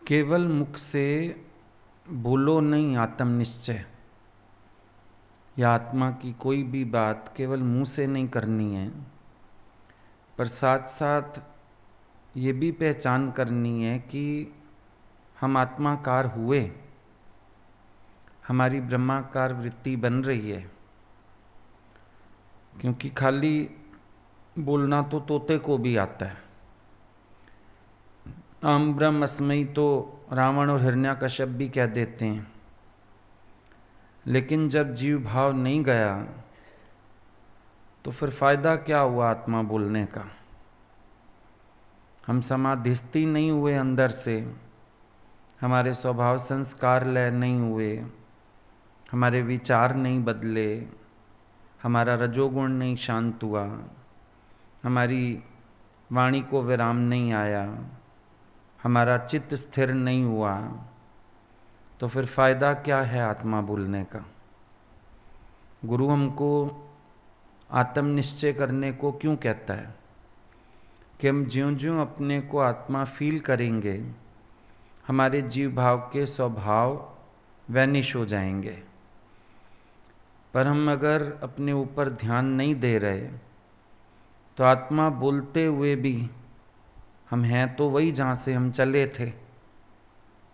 केवल मुख से बोलो नहीं आत्मनिश्चय, या आत्मा की कोई भी बात केवल मुंह से नहीं करनी है, पर साथ साथ ये भी पहचान करनी है कि हम आत्माकार हुए, हमारी ब्रह्माकार वृत्ति बन रही है। क्योंकि खाली बोलना तो तोते को भी आता है। अहम ब्रह्म अस्मि तो रावण और हिरण्यकश्यप भी कह देते हैं, लेकिन जब जीव भाव नहीं गया तो फिर फायदा क्या हुआ आत्मा बोलने का। हम समाधिस्थ नहीं हुए अंदर से, हमारे स्वभाव संस्कार लय नहीं हुए, हमारे विचार नहीं बदले, हमारा रजोगुण नहीं शांत हुआ, हमारी वाणी को विराम नहीं आया, हमारा चित्त स्थिर नहीं हुआ, तो फिर फायदा क्या है आत्मा बोलने का। गुरु हमको आत्मनिश्चय करने को क्यों कहता है कि हम ज्यों ज्यों अपने को आत्मा फील करेंगे, हमारे जीव भाव के स्वभाव वैनिश हो जाएंगे। पर हम अगर अपने ऊपर ध्यान नहीं दे रहे तो आत्मा बोलते हुए भी हम हैं तो वही जहाँ से हम चले थे,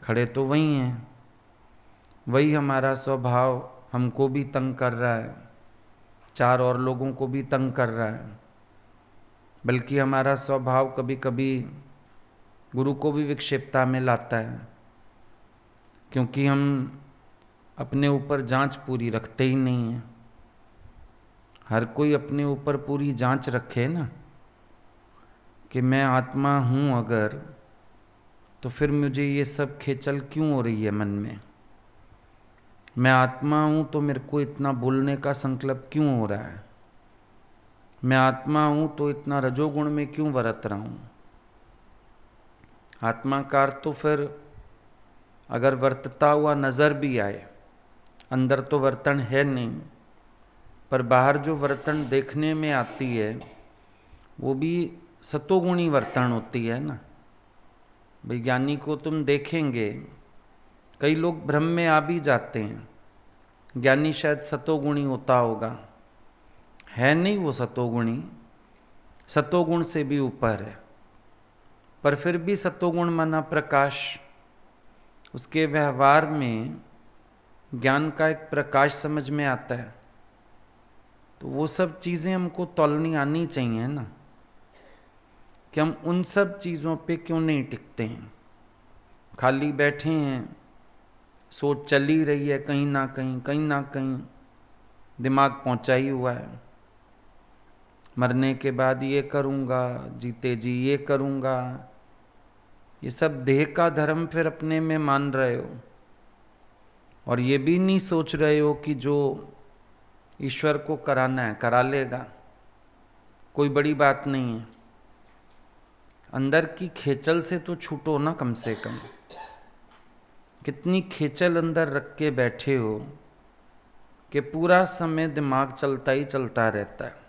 खड़े तो वही हैं। वही हमारा स्वभाव हमको भी तंग कर रहा है, चार और लोगों को भी तंग कर रहा है। बल्कि हमारा स्वभाव कभी कभी गुरु को भी विक्षेपता में लाता है, क्योंकि हम अपने ऊपर जांच पूरी रखते ही नहीं हैं। हर कोई अपने ऊपर पूरी जांच रखे ना कि मैं आत्मा हूँ अगर, तो फिर मुझे ये सब खेचल क्यों हो रही है मन में। मैं आत्मा हूँ तो मेरे को इतना बोलने का संकल्प क्यों हो रहा है। मैं आत्मा हूँ तो इतना रजोगुण में क्यों बरत रहा हूँ। आत्माकार तो फिर अगर वर्तता हुआ नज़र भी आए, अंदर तो वर्तन है नहीं, पर बाहर जो वर्तन देखने में आती है वो भी सतोगुणी वर्तन होती है ना। विज्ञानी को तुम देखेंगे, कई लोग भ्रम में आ भी जाते हैं, ज्ञानी शायद सतोगुणी होता होगा, है नहीं वो सतोगुणी, सतोगुण से भी ऊपर है। पर फिर भी सतोगुण माना प्रकाश, उसके व्यवहार में ज्ञान का एक प्रकाश समझ में आता है। तो वो सब चीज़ें हमको तौलनी आनी चाहिए ना, कि हम उन सब चीज़ों पे क्यों नहीं टिकते हैं। खाली बैठे हैं, सोच चल ही रही है, कहीं ना कहीं दिमाग पहुंचा ही हुआ है। मरने के बाद ये करूँगा, जीते जी ये करूँगा, ये सब देह का धर्म फिर अपने में मान रहे हो। और ये भी नहीं सोच रहे हो कि जो ईश्वर को कराना है करा लेगा, कोई बड़ी बात नहीं है। अंदर की खेचल से तो छूटो ना कम से कम। कितनी खेचल अंदर रख के बैठे हो कि पूरा समय दिमाग चलता ही चलता रहता है।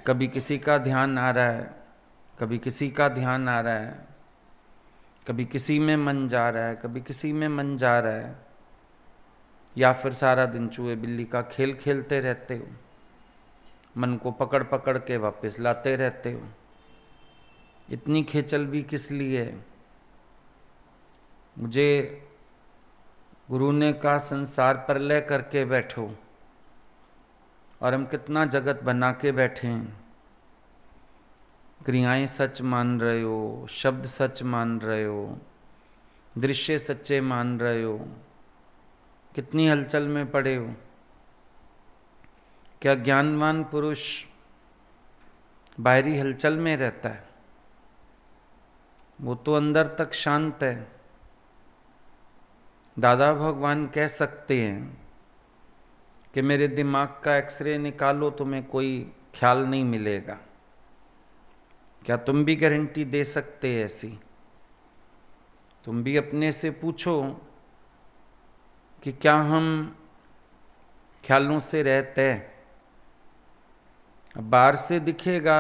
कभी किसी का ध्यान आ रहा है, कभी किसी का ध्यान आ रहा है, कभी किसी में मन जा रहा है, कभी किसी में मन जा रहा है, या फिर सारा दिन चूहे बिल्ली का खेल खेलते रहते हो, मन को पकड़ पकड़ के वापस लाते रहते हो। इतनी खेचल भी किस लिए है। मुझे गुरु ने कहा संसार पर लय करके बैठो, और हम कितना जगत बना के बैठे हैं। क्रियाएं सच मान रहे हो, शब्द सच मान रहे हो, दृश्य सच्चे मान रहे हो, कितनी हलचल में पड़े हो। क्या ज्ञानवान पुरुष बाहरी हलचल में रहता है? वो तो अंदर तक शांत है। दादा भगवान कह सकते हैं कि मेरे दिमाग का एक्सरे निकालो, तुम्हें कोई ख्याल नहीं मिलेगा। क्या तुम भी गारंटी दे सकते हैं ऐसी? तुम भी अपने से पूछो कि क्या हम ख्यालों से रहते हैं। अब बाहर से दिखेगा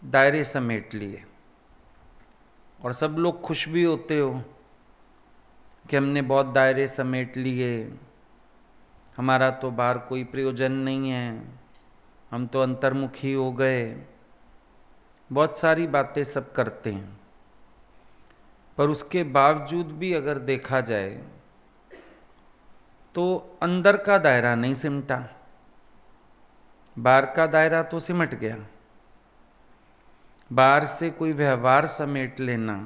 दायरे समेट लिए, और सब लोग खुश भी होते हो कि हमने बहुत दायरे समेट लिए, हमारा तो बाहर कोई प्रयोजन नहीं है, हम तो अंतर्मुखी हो गए, बहुत सारी बातें सब करते हैं। पर उसके बावजूद भी अगर देखा जाए तो अंदर का दायरा नहीं सिमटा, बाहर का दायरा तो सिमट गया। बाहर से कोई व्यवहार समेट लेना,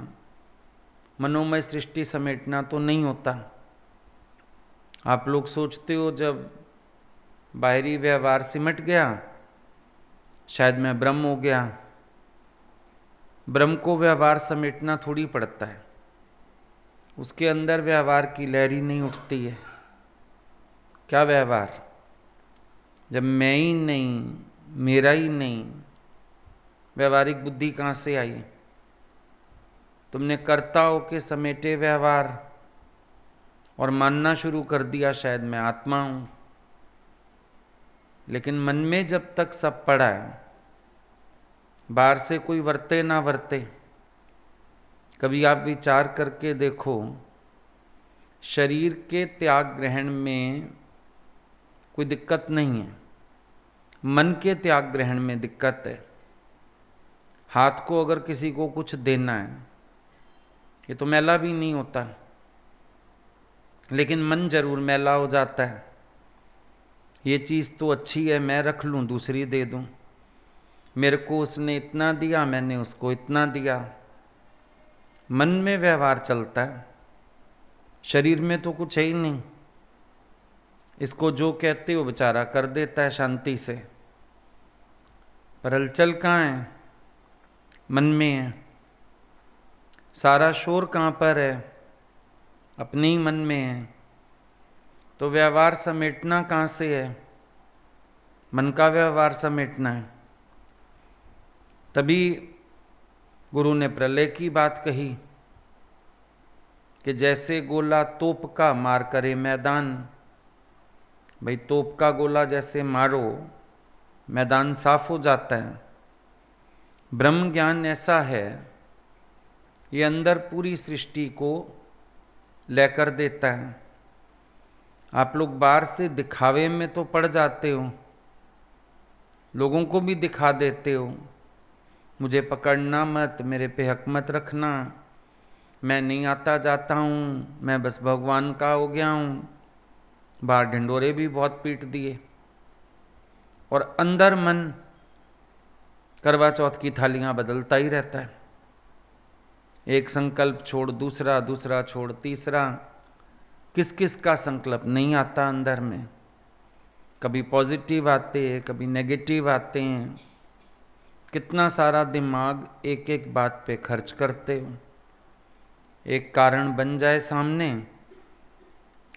मनोमय सृष्टि समेटना तो नहीं होता। आप लोग सोचते हो जब बाहरी व्यवहार सिमट गया शायद मैं ब्रह्म हो गया। ब्रह्म को व्यवहार समेटना थोड़ी पड़ता है, उसके अंदर व्यवहार की लहरी नहीं उठती है। क्या व्यवहार? जब मैं ही नहीं, मेरा ही नहीं, व्यवहारिक बुद्धि कहाँ से आई? तुमने कर्ता हो के समेटे व्यवहार और मानना शुरू कर दिया शायद मैं आत्मा हूं। लेकिन मन में जब तक सब पड़ा है, बाहर से कोई वर्ते ना वर्ते, कभी आप विचार करके देखो, शरीर के त्याग ग्रहण में कोई दिक्कत नहीं है, मन के त्याग ग्रहण में दिक्कत है। हाथ को अगर किसी को कुछ देना है, ये तो मैला भी नहीं होता, लेकिन मन जरूर मैला हो जाता है। ये चीज़ तो अच्छी है, मैं रख लूँ, दूसरी दे दूँ, मेरे को उसने इतना दिया, मैंने उसको इतना दिया। मन में व्यवहार चलता है, शरीर में तो कुछ है ही नहीं। इसको जो कहते हो बेचारा कर देता है शांति से, पर हलचल कहाँ है? मन में है। सारा शोर कहाँ पर है? अपने ही मन में है। तो व्यवहार समेटना कहाँ से है? मन का व्यवहार समेटना है। तभी गुरु ने प्रलय की बात कही कि जैसे गोला तोप का मार करे मैदान। भाई तोप का गोला जैसे मारो, मैदान साफ हो जाता है। ब्रह्म ज्ञान ऐसा है, ये अंदर पूरी सृष्टि को लेकर देता है। आप लोग बाहर से दिखावे में तो पड़ जाते हो, लोगों को भी दिखा देते हो, मुझे पकड़ना मत, मेरे पे हक मत रखना, मैं नहीं आता जाता हूँ, मैं बस भगवान का हो गया हूँ। बाहर ढिंडोरे भी बहुत पीट दिए, और अंदर मन करवा चौथ की थालियां बदलता ही रहता है। एक संकल्प छोड़ दूसरा, दूसरा छोड़ तीसरा, किस किस का संकल्प नहीं आता अंदर में। कभी पॉजिटिव आते हैं, कभी नेगेटिव आते हैं। कितना सारा दिमाग एक एक बात पे खर्च करते हो। एक कारण बन जाए सामने,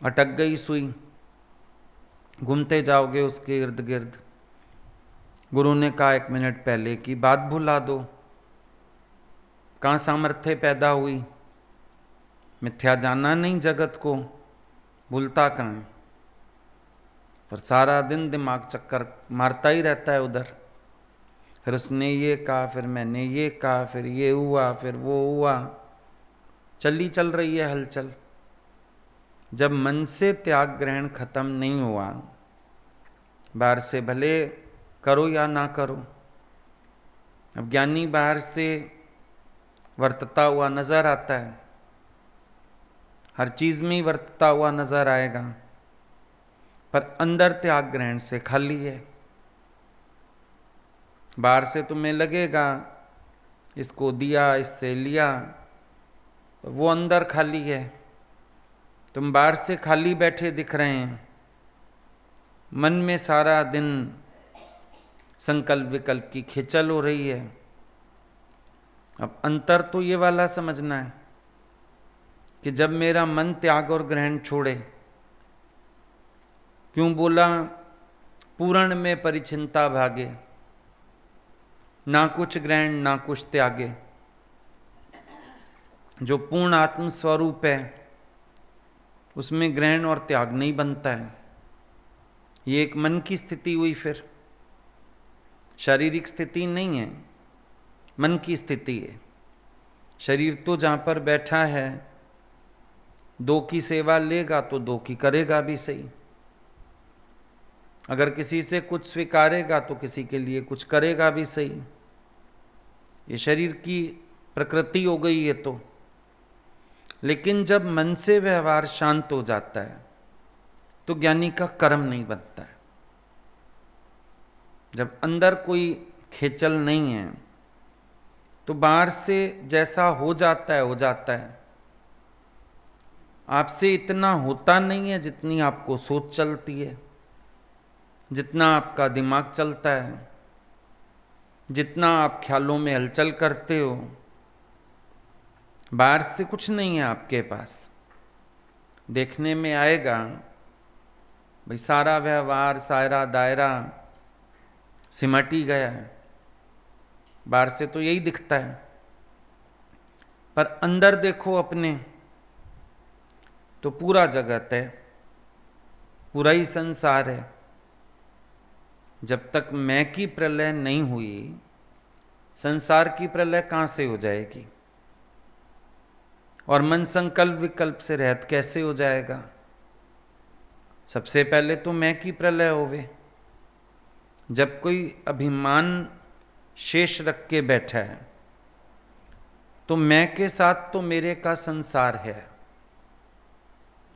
अटक गई सुई, घूमते जाओगे उसके इर्द गिर्द। गुरु ने कहा 1 मिनट पहले की बात भुला दो। कहाँ सामर्थ्य पैदा हुई? मिथ्या जाना नहीं जगत को, भूलता कहाँ है? पर सारा दिन दिमाग चक्कर मारता ही रहता है उधर। फिर उसने ये कहा, फिर मैंने ये कहा, फिर ये हुआ, फिर वो हुआ, चल रही है हलचल। जब मन से त्याग ग्रहण खत्म नहीं हुआ, बाहर से भले करो या ना करो। अब ज्ञानी बाहर से वर्तता हुआ नजर आता है, हर चीज में ही वर्तता हुआ नजर आएगा, पर अंदर त्याग ग्रहण से खाली है। बाहर से तुम्हें लगेगा इसको दिया, इससे लिया, वो अंदर खाली है। तुम बाहर से खाली बैठे दिख रहे हैं, मन में सारा दिन संकल्प विकल्प की खिंचल हो रही है। अब अंतर तो ये वाला समझना है कि जब मेरा मन त्याग और ग्रहण छोड़े, क्यों बोला पूर्ण में परिचिंता भागे, ना कुछ ग्रहण ना कुछ त्यागे। जो पूर्ण आत्म स्वरूप है उसमें ग्रहण और त्याग नहीं बनता है। ये एक मन की स्थिति हुई, फिर शारीरिक स्थिति नहीं है, मन की स्थिति है। शरीर तो जहाँ पर बैठा है, दो की सेवा लेगा तो दो की करेगा भी सही। अगर किसी से कुछ स्वीकारेगा तो किसी के लिए कुछ करेगा भी सही। ये शरीर की प्रकृति हो गई है तो। लेकिन जब मन से व्यवहार शांत हो जाता है तो ज्ञानी का कर्म नहीं बनता है। जब अंदर कोई खेचल नहीं है तो बाहर से जैसा हो जाता है हो जाता है। आपसे इतना होता नहीं है जितनी आपको सोच चलती है, जितना आपका दिमाग चलता है, जितना आप ख्यालों में हलचल करते हो। बाहर से कुछ नहीं है आपके पास। देखने में आएगा भाई सारा व्यवहार, सारा दायरा सिमट ही गया है। बाहर से तो यही दिखता है, पर अंदर देखो अपने तो पूरा जगत है, पूरा ही संसार है। जब तक मैं की प्रलय नहीं हुई, संसार की प्रलय कहाँ से हो जाएगी? और मन संकल्प विकल्प से रहित कैसे हो जाएगा? सबसे पहले तो मैं की प्रलय होवे। जब कोई अभिमान शेष रख के बैठा है तो मैं के साथ तो मेरे का संसार है,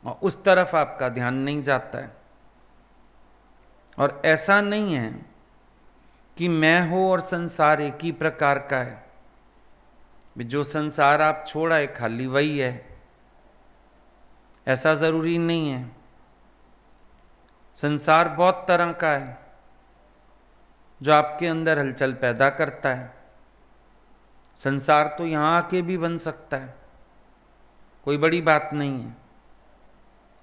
और उस तरफ आपका ध्यान नहीं जाता है। और ऐसा नहीं है कि मैं हो और संसार एक ही प्रकार का है। जो संसार आप छोड़ा है खाली वही है, ऐसा जरूरी नहीं है। संसार बहुत तरह का है जो आपके अंदर हलचल पैदा करता है। संसार तो यहाँ आके भी बन सकता है, कोई बड़ी बात नहीं है।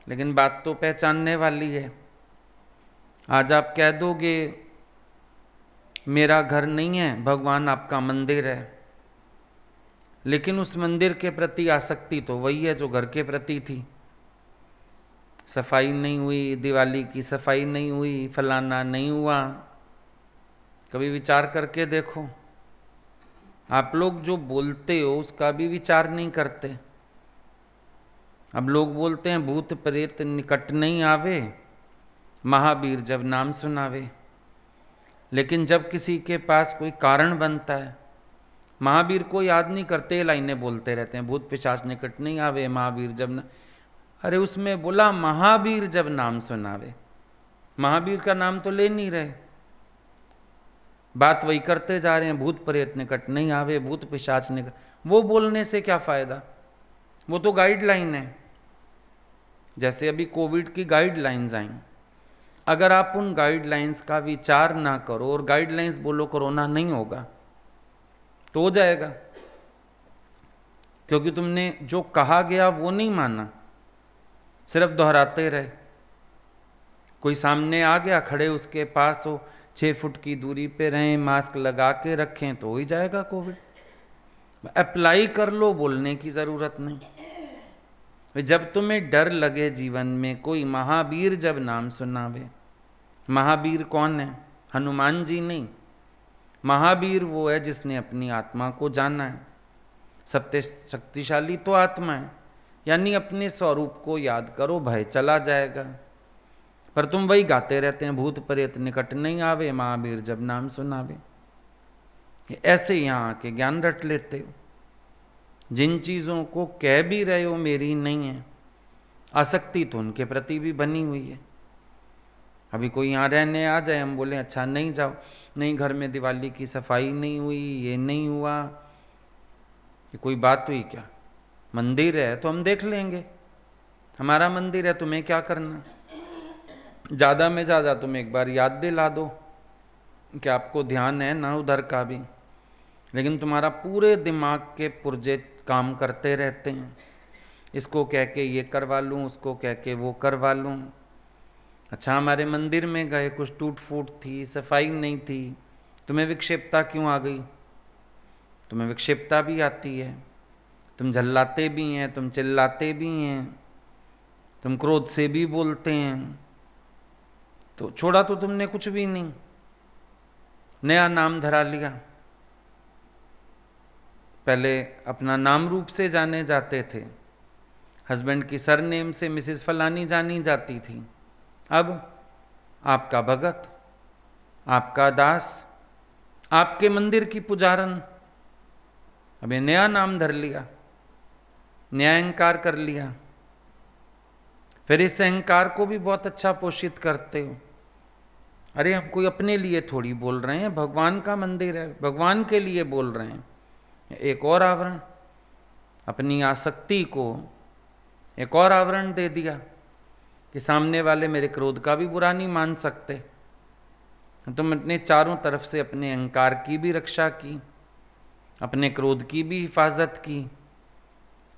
लेकिन बात तो पहचानने वाली है। आज आप कह दोगे मेरा घर नहीं है, भगवान आपका मंदिर है, लेकिन उस मंदिर के प्रति आसक्ति तो वही है जो घर के प्रति थी। सफाई नहीं हुई, दिवाली की सफाई नहीं हुई, फलाना नहीं हुआ। कभी विचार करके देखो, आप लोग जो बोलते हो उसका भी विचार नहीं करते। अब लोग बोलते हैं भूत प्रेत निकट नहीं आवे, महावीर जब नाम सुनावे। लेकिन जब किसी के पास कोई कारण बनता है, महावीर को याद नहीं करते, लाइनें बोलते रहते हैं, भूत पिशाच निकट नहीं आवे, महावीर जब न... अरे उसमें बोला महावीर जब नाम सुनावे। महावीर का नाम तो ले नहीं रहे, बात वही करते जा रहे हैं, भूत प्रेत निकट नहीं आवे, भूत पिशाच निकट। वो बोलने से क्या फायदा? वो तो गाइडलाइन है। जैसे अभी कोविड की गाइडलाइंस आई, अगर आप उन गाइडलाइंस का विचार ना करो और गाइडलाइंस बोलो कोरोना नहीं होगा, तो हो जाएगा। क्योंकि तुमने जो कहा गया वो नहीं माना, सिर्फ दोहराते रहे। कोई सामने आ गया, खड़े उसके पास हो, 6 फुट की दूरी पे रहें, मास्क लगा के रखें, तो हो ही जाएगा कोविड। अप्लाई कर लो, बोलने की जरूरत नहीं। जब तुम्हें डर लगे जीवन में, कोई महावीर जब नाम सुनावे। महावीर कौन है? हनुमान जी नहीं। महावीर वो है जिसने अपनी आत्मा को जाना है। सबसे शक्तिशाली तो आत्मा है, यानी अपने स्वरूप को याद करो, भय चला जाएगा। पर तुम वही गाते रहते हैं, भूत प्रेत निकट नहीं आवे, महावीर जब नाम सुनावे। ऐसे यहाँ आके ज्ञान रट लेते हो। जिन चीज़ों को कह भी रहे हो मेरी नहीं है, आसक्ति तो उनके प्रति भी बनी हुई है। अभी कोई यहाँ रहने आ जाए, हम बोले अच्छा नहीं जाओ, नहीं घर में दिवाली की सफाई नहीं हुई, ये नहीं हुआ, ये कोई बात हुई क्या? मंदिर है तो हम देख लेंगे, हमारा मंदिर है, तुम्हें क्या करना? ज़्यादा में ज़्यादा तुम एक बार याद दिला दो कि आपको ध्यान है ना उधर का भी। लेकिन तुम्हारा पूरे दिमाग के पुर्जे काम करते रहते हैं, इसको कह के ये करवा लूँ, उसको कह के वो करवा लूँ। अच्छा हमारे मंदिर में गए, कुछ टूट फूट थी, सफाई नहीं थी, तुम्हें विक्षेपता क्यों आ गई? तुम्हें विक्षेपता भी आती है, तुम झल्लाते भी हैं, तुम चिल्लाते भी हैं, तुम क्रोध से भी बोलते हैं। तो छोड़ा तो तुमने कुछ भी नहीं, नया नाम धरा लिया। पहले अपना नाम रूप से जाने जाते थे, हस्बैंड की सरनेम से मिसेस फलानी जानी जाती थी। अब आपका भगत, आपका दास, आपके मंदिर की पुजारन। अबे नया नाम धर लिया, नया अहंकार कर लिया। फिर इस अहंकार को भी बहुत अच्छा पोषित करते हो। अरे हम कोई अपने लिए थोड़ी बोल रहे हैं, भगवान का मंदिर है, भगवान के लिए बोल रहे हैं। एक और आवरण, अपनी आसक्ति को एक और आवरण दे दिया कि सामने वाले मेरे क्रोध का भी बुरा नहीं मान सकते। तुम अपने चारों तरफ से अपने अहंकार की भी रक्षा की, अपने क्रोध की भी हिफाजत की,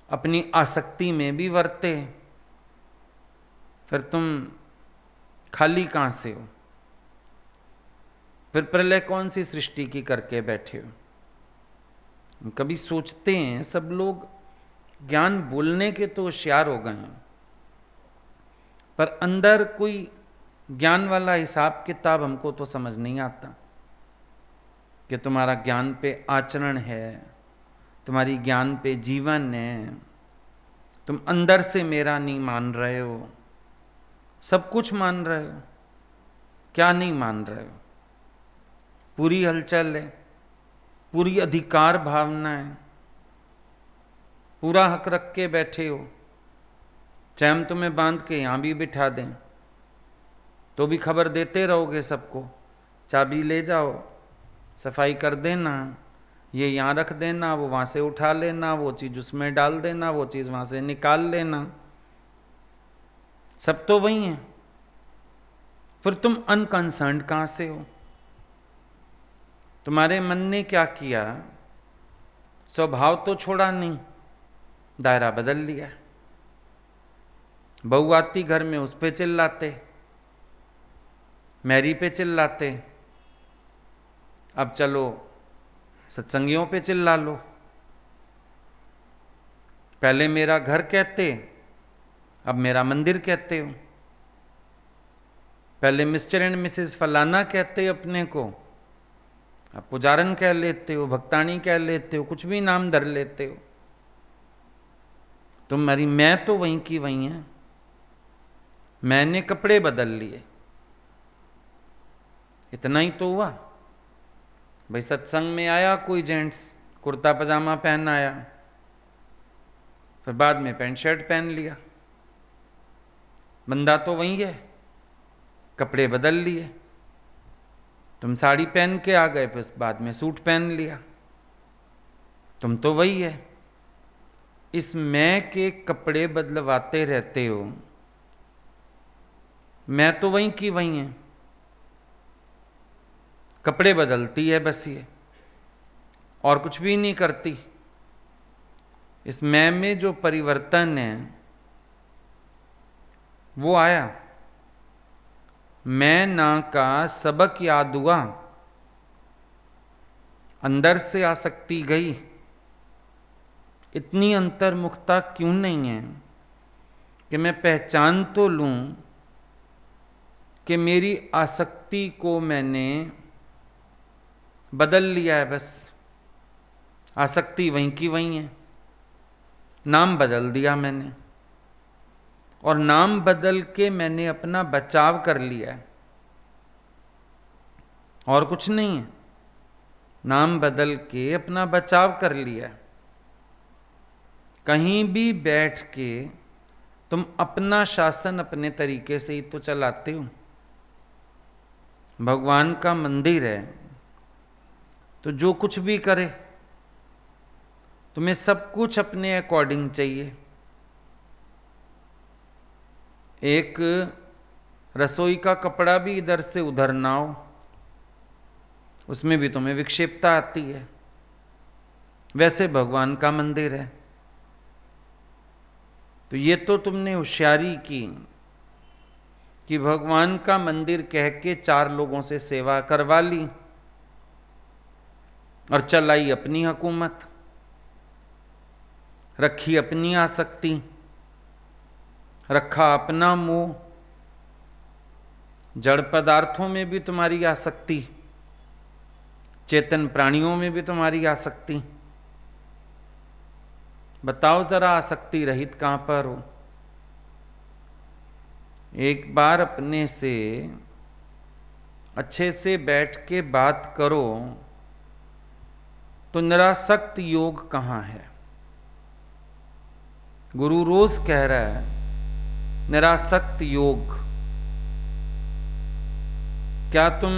अपनी आसक्ति में भी वर्ते। फिर तुम खाली कहाँ से हो? फिर प्रलय कौन सी सृष्टि की करके बैठे हो? कभी सोचते हैं सब लोग ज्ञान बोलने के तो होशियार हो गए हैं, पर अंदर कोई ज्ञान वाला हिसाब किताब हमको तो समझ नहीं आता कि तुम्हारा ज्ञान पे आचरण है, तुम्हारी ज्ञान पे जीवन है। तुम अंदर से मेरा नहीं मान रहे हो, सब कुछ मान रहे हो, क्या नहीं मान रहे हो? पूरी हलचल है, पूरी अधिकार भावना है, पूरा हक रख के बैठे हो। चाहे हम तुम्हें बांध के यहां भी बिठा दें तो भी खबर देते रहोगे सबको, चाबी ले जाओ, सफाई कर देना, ये यहाँ रख देना, वो वहाँ से उठा लेना, वो चीज़ उसमें डाल देना, वो चीज़ वहाँ से निकाल लेना। सब तो वही है। फिर तुम अनकंसर्न्ड कहाँ से हो? तुम्हारे मन ने क्या किया? स्वभाव तो छोड़ा नहीं, दायरा बदल लिया। बहू आती घर में, उस पे चिल्लाते, मैरी पे चिल्लाते, अब चलो सत्संगियों पे चिल्ला लो। पहले मेरा घर कहते, अब मेरा मंदिर कहते हो। पहले मिस्टर एंड मिसेस फलाना कहते अपने को, अब पुजारन कह लेते हो, भक्तानी कह लेते हो, कुछ भी नाम धर लेते हो। तुम्हारी मैं तो वहीं की वहीं है, मैंने कपड़े बदल लिए, इतना ही तो हुआ। भाई सत्संग में आया कोई जेंट्स, कुर्ता पजामा पहन आया, फिर बाद में पैंट शर्ट पहन लिया, बंदा तो वही है, कपड़े बदल लिए। तुम साड़ी पहन के आ गए, फिर बाद में सूट पहन लिया, तुम तो वही है। इस मैं के कपड़े बदलवाते रहते हो, मैं तो वहीं की वहीं है, कपड़े बदलती है बस ये, और कुछ भी नहीं करती। इस मैं में जो परिवर्तन है वो आया, मैं ना का सबक याद हुआ, अंदर से आसक्ति गई। इतनी अंतर्मुखता क्यों नहीं है कि मैं पहचान तो लूं कि मेरी आसक्ति को मैंने बदल लिया है। बस आसक्ति वहीं की वहीं है, नाम बदल दिया मैंने, और नाम बदल के मैंने अपना बचाव कर लिया है, और कुछ नहीं है। नाम बदल के अपना बचाव कर लिया है। कहीं भी बैठ के तुम अपना शासन अपने तरीके से ही तो चलाते हो। भगवान का मंदिर है तो जो कुछ भी करे तुम्हें सब कुछ अपने अकॉर्डिंग चाहिए। एक रसोई का कपड़ा भी इधर से उधर ना हो, उसमें भी तुम्हें विक्षेपता आती है। वैसे भगवान का मंदिर है तो ये तो तुमने होशियारी की कि भगवान का मंदिर कह के 4 लोगों से सेवा करवा ली और चलाई अपनी हुकूमत, रखी अपनी आसक्ति, रखा अपना मोह। जड़ पदार्थों में भी तुम्हारी आसक्ति, चेतन प्राणियों में भी तुम्हारी आसक्ति, बताओ जरा आसक्ति रहित कहां पर हो। एक बार अपने से अच्छे से बैठ के बात करो तो निरासक्त योग कहां है। गुरु रोज कह रहा है निरासक्त योग। क्या तुम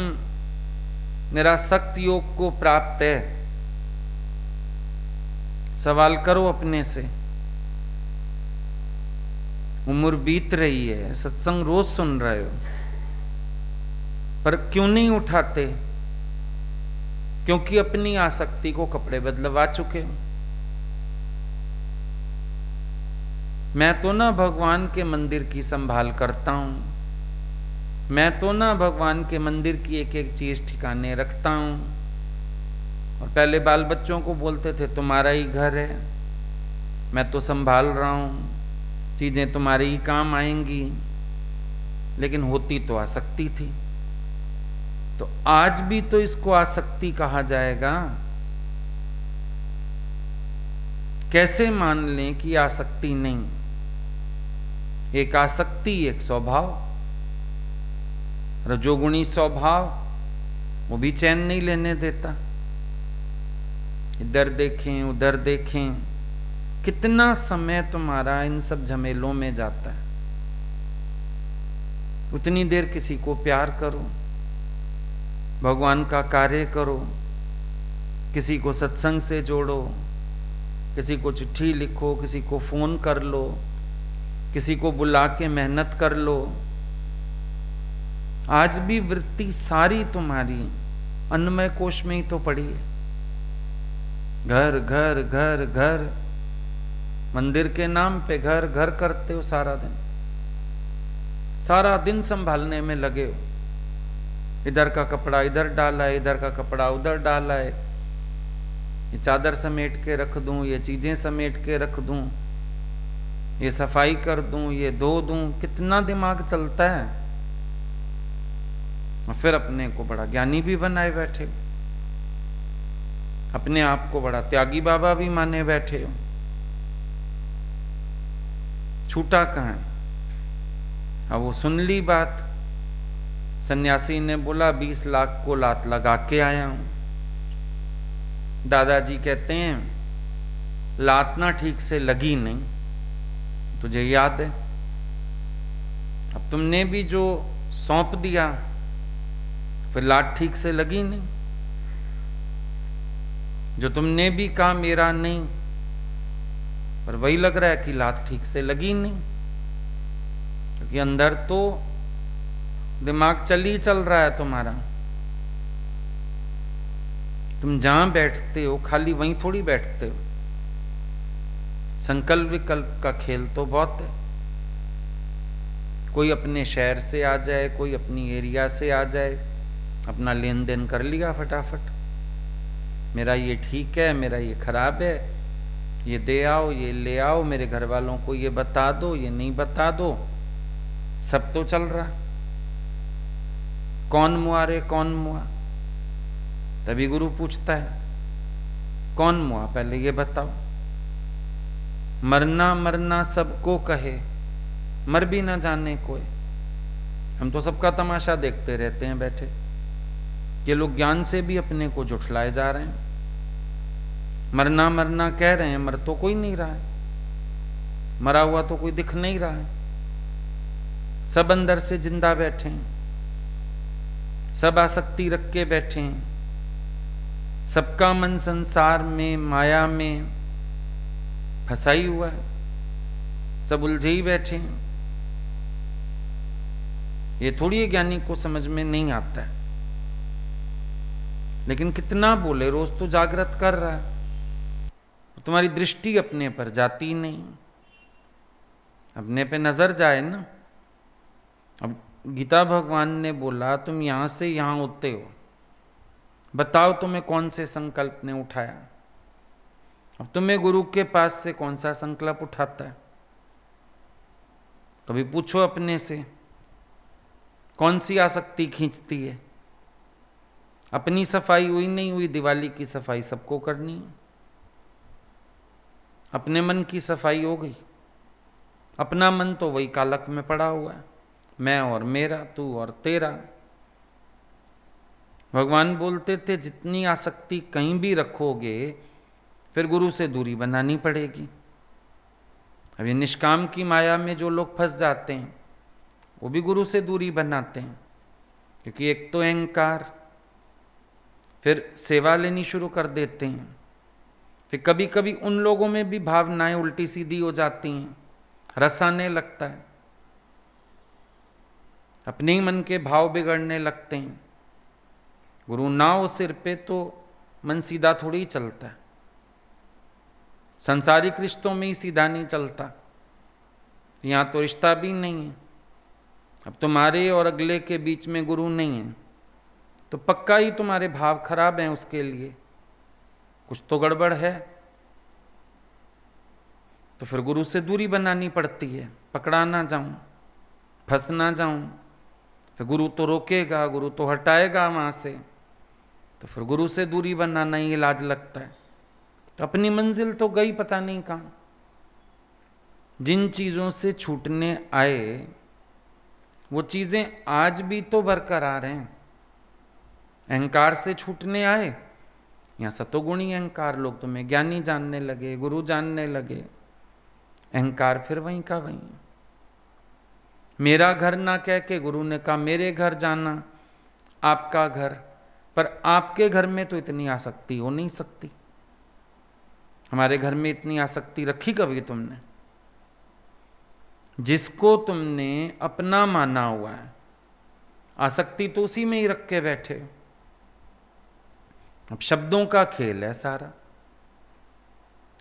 निरासक्त योग को प्राप्त है? सवाल करो अपने से। उम्र बीत रही है, सत्संग रोज सुन रहे हो, पर क्यों नहीं उठाते? क्योंकि अपनी आसक्ति को कपड़े बदलवा चुके हो। मैं तो ना भगवान के मंदिर की संभाल करता हूं, मैं तो ना भगवान के मंदिर की एक एक चीज ठिकाने रखता हूं। और पहले बाल बच्चों को बोलते थे तुम्हारा ही घर है, मैं तो संभाल रहा हूं, चीजें तुम्हारे ही काम आएंगी, लेकिन होती तो आसक्ति थी। तो आज भी तो इसको आसक्ति कहा जाएगा। कैसे मान लें कि आसक्ति नहीं? एक आसक्ति, एक स्वभाव, रजोगुणी स्वभाव, वो भी चैन नहीं लेने देता। इधर देखें उधर देखें, कितना समय तुम्हारा इन सब झमेलों में जाता है। उतनी देर किसी को प्यार करो, भगवान का कार्य करो, किसी को सत्संग से जोड़ो, किसी को चिट्ठी लिखो, किसी को फोन कर लो, किसी को बुला के मेहनत कर लो। आज भी वृत्ति सारी तुम्हारी अन्नमय कोश में ही तो पड़ी है। घर घर घर घर, मंदिर के नाम पे घर घर करते हो सारा दिन, सारा दिन संभालने में लगे हो। इधर का कपड़ा इधर डाला है, इधर का कपड़ा उधर डाला है, ये चादर समेट के रख दूं, ये चीजें समेट के रख दूं, ये सफाई कर दूं, ये धो दूं, कितना दिमाग चलता है। और फिर अपने को बड़ा ज्ञानी भी बनाए बैठे हो, अपने आप को बड़ा त्यागी बाबा भी माने बैठे हो। छूटा कहां है? अब वो सुन ली बात, सन्यासी ने बोला 20 लाख को लात लगा के आया हूं। दादाजी कहते हैं लात ना ठीक से लगी नहीं, तुझे याद है? अब तुमने भी जो सौंप दिया, फिर लात ठीक से लगी नहीं। जो तुमने भी कहा मेरा नहीं, पर वही लग रहा है कि लात ठीक से लगी नहीं, क्योंकि अंदर तो दिमाग चल ही चल रहा है तुम्हारा। तुम जहां बैठते हो खाली वहीं थोड़ी बैठते हो। संकल्प विकल्प का खेल तो बहुत है। कोई अपने शहर से आ जाए, कोई अपनी एरिया से आ जाए, अपना लेन देन कर लिया फटाफट। मेरा ये ठीक है, मेरा ये खराब है, ये दे आओ, ये ले आओ, मेरे घर वालों को ये बता दो, ये नहीं बता दो, सब तो चल रहा। कौन मुआ रे कौन मुआ? तभी गुरु पूछता है कौन मुआ, पहले ये बताओ। मरना मरना सबको कहे, मर भी ना जाने कोई। हम तो सबका तमाशा देखते रहते हैं बैठे। ये लोग ज्ञान से भी अपने को जुठलाए जा रहे हैं। मरना मरना कह रहे हैं, मर तो कोई नहीं रहा है, मरा हुआ तो कोई दिख नहीं रहा है। सब अंदर से जिंदा बैठे हैं, सब आसक्ति रख के बैठे हैं, सबका मन संसार में माया में फंसा ही हुआ है, सब उलझे ही बैठे हैं। ये थोड़ी ज्ञानी को समझ में नहीं आता है, लेकिन कितना बोले, रोज तो जागृत कर रहा है। तुम्हारी दृष्टि अपने पर जाती नहीं, अपने पे नजर जाए ना। अब गीता भगवान ने बोला तुम यहां से यहां होते हो, बताओ तुम्हें कौन से संकल्प ने उठाया। अब तुम्हें गुरु के पास से कौन सा संकल्प उठाता है? कभी पूछो अपने से, कौन सी आसक्ति खींचती है? अपनी सफाई हुई नहीं हुई, दिवाली की सफाई सबको करनी है। अपने मन की सफाई हो गई। अपना मन तो वही कालक में पड़ा हुआ है, मैं और मेरा, तू और तेरा। भगवान बोलते थे जितनी आसक्ति कहीं भी रखोगे फिर गुरु से दूरी बनानी पड़ेगी। अभी निष्काम की माया में जो लोग फंस जाते हैं वो भी गुरु से दूरी बनाते हैं, क्योंकि एक तो अहंकार, फिर सेवा लेनी शुरू कर देते हैं, फिर कभी कभी उन लोगों में भी भावनाएं उल्टी सीधी हो जाती हैं, रस आने लगता है, अपने ही मन के भाव बिगड़ने लगते हैं। गुरु ना हो सिर पे तो मन सीधा थोड़ी ही चलता है। सांसारिक रिश्तों में ही सीधा नहीं चलता, यहां तो रिश्ता भी नहीं है। अब तुम्हारे और अगले के बीच में गुरु नहीं है तो पक्का ही तुम्हारे भाव खराब हैं, उसके लिए कुछ तो गड़बड़ है। तो फिर गुरु से दूरी बनानी पड़ती है, पकड़ा ना जाऊं, फंस ना जाऊं। फिर गुरु तो रोकेगा, गुरु तो हटाएगा वहां से, तो फिर गुरु से दूरी बनाना ही इलाज लगता है। तो अपनी मंजिल तो गई पता नहीं कहां। जिन चीजों से छूटने आए वो चीजें आज भी तो बरकरार हैं। अहंकार से छूटने आए, या सतोगुणी अहंकार, लोग तुम्हें ज्ञानी जानने लगे, गुरु जानने लगे, अहंकार फिर वहीं का वहीं। मेरा घर ना कह के गुरु ने कहा मेरे घर जाना, आपका घर, पर आपके घर में तो इतनी आसक्ति हो नहीं सकती। हमारे घर में इतनी आसक्ति रखी कभी तुमने? जिसको तुमने अपना माना हुआ है, आसक्ति तो उसी में ही रख के बैठे हो। अब शब्दों का खेल है सारा,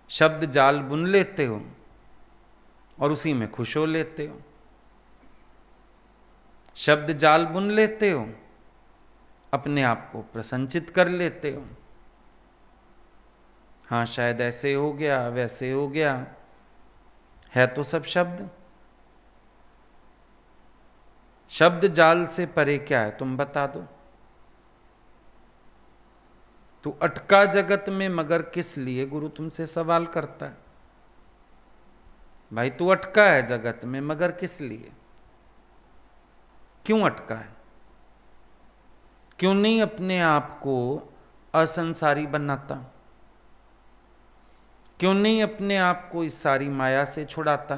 शब्द जाल बुन लेते हो और उसी में खुश हो लेते हो। शब्द जाल बुन लेते हो, अपने आप को प्रसन्नचित कर लेते हो। हाँ शायद ऐसे हो गया, वैसे हो गया, है तो सब शब्द। शब्द जाल से परे क्या है तुम बता दो। तू अटका जगत में मगर किस लिए, गुरु तुमसे सवाल करता है। भाई तू अटका है जगत में मगर किस लिए? क्यों अटका है? क्यों नहीं अपने आप को असंसारी बनाता? क्यों नहीं अपने आप को इस सारी माया से छुड़ाता?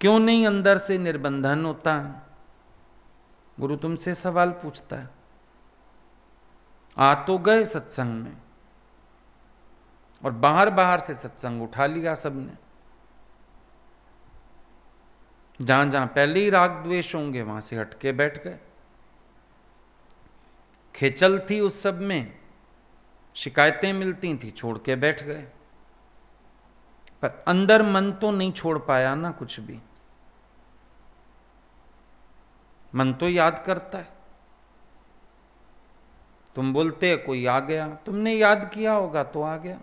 क्यों नहीं अंदर से निर्बंधन होता? गुरु तुमसे सवाल पूछता है। आ तो गए सत्संग में और बाहर बाहर से सत्संग उठा लिया सबने। जहां जहां पहले ही राग द्वेष होंगे वहां से हटके बैठ गए। खेचल थी उस सब में, शिकायतें मिलती थी, छोड़ के बैठ गए। पर अंदर मन तो नहीं छोड़ पाया ना कुछ भी। मन तो याद करता है। तुम बोलते कोई आ गया, तुमने याद किया होगा तो आ गया।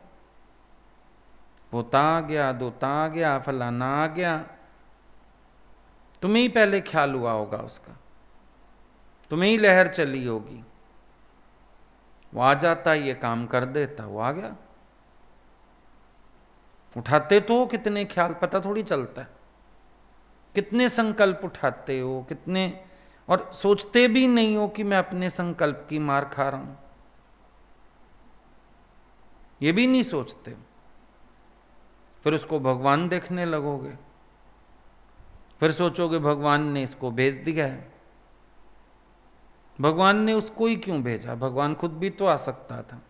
पोता आ गया, दोता आ गया, फलाना आ गया, तुम्हें ही पहले ख्याल हुआ होगा उसका, तुम्हें ही लहर चली होगी। वो आ जाता, ये काम कर देता, वो आ गया। उठाते तो कितने ख्याल पता थोड़ी चलता है। कितने संकल्प उठाते हो, कितने, और सोचते भी नहीं हो कि मैं अपने संकल्प की मार खा रहा हूं। ये भी नहीं सोचते। फिर उसको भगवान देखने लगोगे, फिर सोचोगे भगवान ने इसको भेज दिया है। भगवान ने उसको ही क्यों भेजा? भगवान खुद भी तो आ सकता था।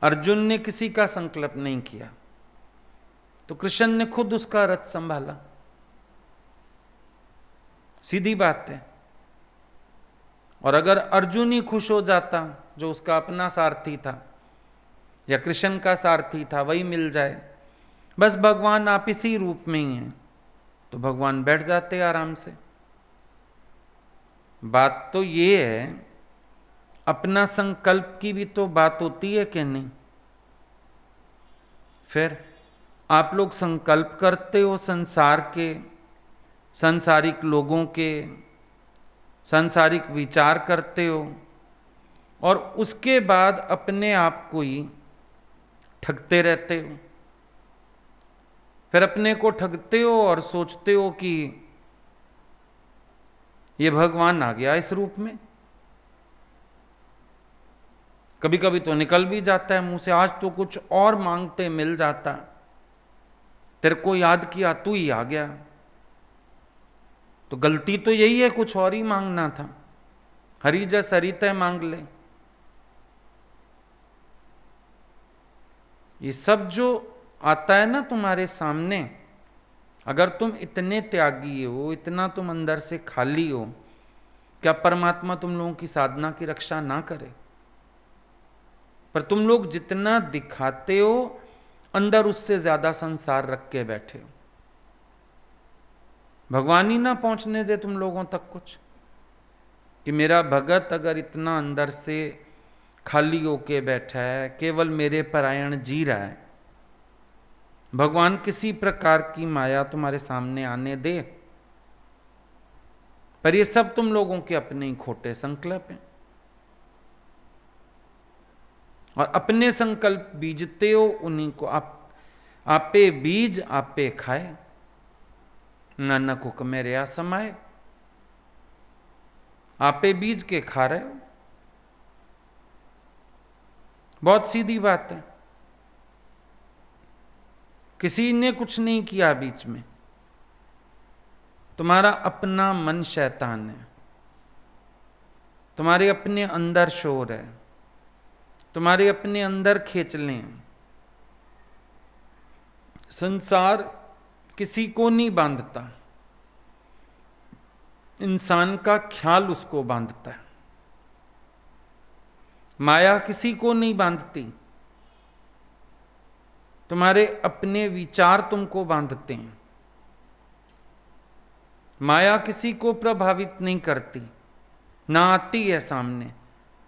अर्जुन ने किसी का संकल्प नहीं किया तो कृष्ण ने खुद उसका रथ संभाला। सीधी बात है। और अगर अर्जुन ही खुश हो जाता, जो उसका अपना सारथी था या कृष्ण का सारथी था, वही मिल जाए, बस भगवान आप इसी रूप में ही हैं, तो भगवान बैठ जाते आराम से। बात तो ये है, अपना संकल्प की भी तो बात होती है कि नहीं? फिर आप लोग संकल्प करते हो संसार के, सांसारिक लोगों के, सांसारिक विचार करते हो, और उसके बाद अपने आप को ही ठगते रहते हो, फिर अपने को ठगते हो और सोचते हो कि ये भगवान आ गया इस रूप में। कभी कभी तो निकल भी जाता है मुंह से, आज तो कुछ और मांगते मिल जाता, तेरे को याद किया तू ही आ गया। तो गलती तो यही है, कुछ और ही मांगना था। हरि जस हरितय मांग ले। ये सब जो आता है ना तुम्हारे सामने, अगर तुम इतने त्यागी हो, इतना तुम अंदर से खाली हो, क्या परमात्मा तुम लोगों की साधना की रक्षा ना करे? पर तुम लोग जितना दिखाते हो, अंदर उससे ज्यादा संसार रख के बैठे हो। भगवान ही ना पहुंचने दे तुम लोगों तक कुछ, कि मेरा भगत अगर इतना अंदर से खाली होके बैठा है, केवल मेरे परायण जी रहा है, भगवान किसी प्रकार की माया तुम्हारे सामने आने दे? पर ये सब तुम लोगों के अपने ही खोटे संकल्प हैं, और अपने संकल्प बीजते हो, उन्हीं को आपे बीज आपे खाए, नानक हुक्म रहा समाए। आपे बीज के खा रहे हो। बहुत सीधी बात है। किसी ने कुछ नहीं किया बीच में, तुम्हारा अपना मन शैतान है, तुम्हारे अपने अंदर शोर है, तुम्हारे अपने अंदर खेचले हैं। संसार किसी को नहीं बांधता, इंसान का ख्याल उसको बांधता है। माया किसी को नहीं बांधती, तुम्हारे अपने विचार तुमको बांधते हैं। माया किसी को प्रभावित नहीं करती, ना आती है सामने।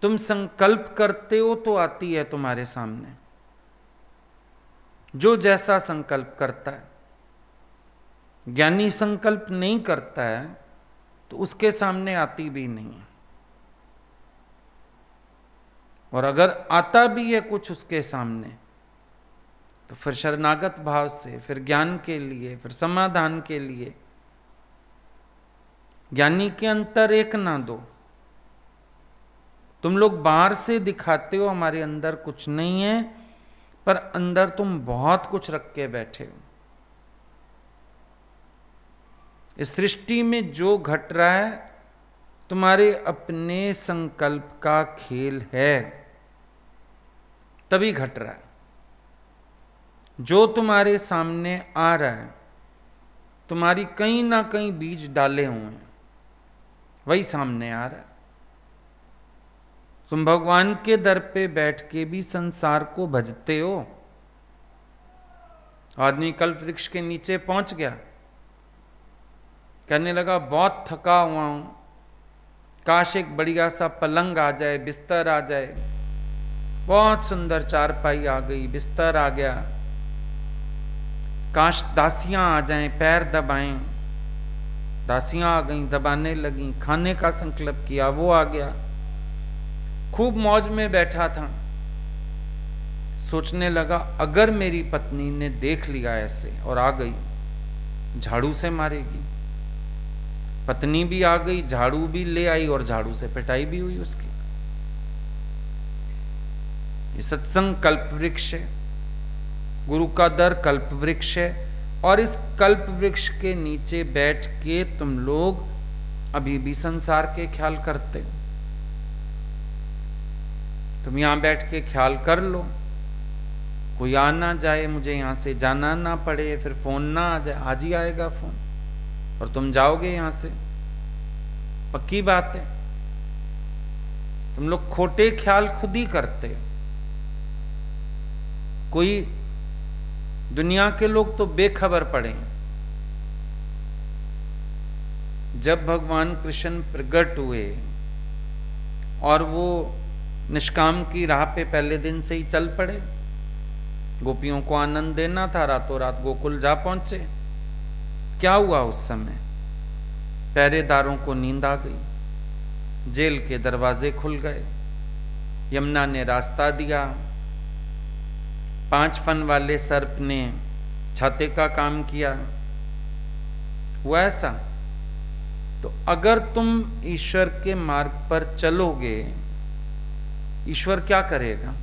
तुम संकल्प करते हो तो आती है तुम्हारे सामने, जो जैसा संकल्प करता है। ज्ञानी संकल्प नहीं करता है तो उसके सामने आती भी नहीं है, और अगर आता भी है कुछ उसके सामने तो फिर शरणागत भाव से, फिर ज्ञान के लिए, फिर समाधान के लिए। ज्ञानी के अंतर एक ना दो। तुम लोग बाहर से दिखाते हो हमारे अंदर कुछ नहीं है, पर अंदर तुम बहुत कुछ रख के बैठे हो। इस सृष्टि में जो घट रहा है तुम्हारे अपने संकल्प का खेल है, तभी घट रहा है। जो तुम्हारे सामने आ रहा है, तुम्हारी कहीं ना कहीं बीज डाले हुए हैं, वही सामने आ रहा है। तुम भगवान के दर पे बैठ के भी संसार को भजते हो। आदमी कल्प वृक्ष के नीचे पहुंच गया, कहने लगा बहुत थका हुआ हूं, काश एक बढ़िया सा पलंग आ जाए, बिस्तर आ जाए। बहुत सुंदर चारपाई आ गई, बिस्तर आ गया, काश दासियां आ जाएं, पैर दबाएं। दासियां आ गईं, दबाने लगीं। खाने का संकल्प किया, वो आ गया। खूब मौज में बैठा था, सोचने लगा अगर मेरी पत्नी ने देख लिया ऐसे और आ गई, झाड़ू से मारेगी। पत्नी भी आ गई, झाड़ू भी ले आई और झाड़ू से पिटाई भी हुई उसकी। ये सत्संग कल्प वृक्ष है, गुरु का दर कल्प वृक्ष है, और इस कल्प वृक्ष के नीचे बैठ के तुम लोग अभी भी संसार के ख्याल करते हो। तुम यहां बैठ के ख्याल कर लो, कोई आ ना जाए, मुझे यहां से जाना ना पड़े, फिर फोन ना आ जाए। आज ही आएगा फोन और तुम जाओगे यहां से, पक्की बात है। तुम लोग खोटे ख्याल खुद ही करते हो। कोई दुनिया के लोग तो बेखबर पड़े। जब भगवान कृष्ण प्रकट हुए और वो निष्काम की राह पे पहले दिन से ही चल पड़े, गोपियों को आनंद देना था, रातों रात गोकुल जा पहुंचे। क्या हुआ उस समय? पहरेदारों को नींद आ गई, जेल के दरवाजे खुल गए, यमुना ने रास्ता दिया, 5 फन वाले सर्प ने छाते का काम किया, हुआ ऐसा? तो अगर तुम ईश्वर के मार्ग पर चलोगे, ईश्वर क्या करेगा?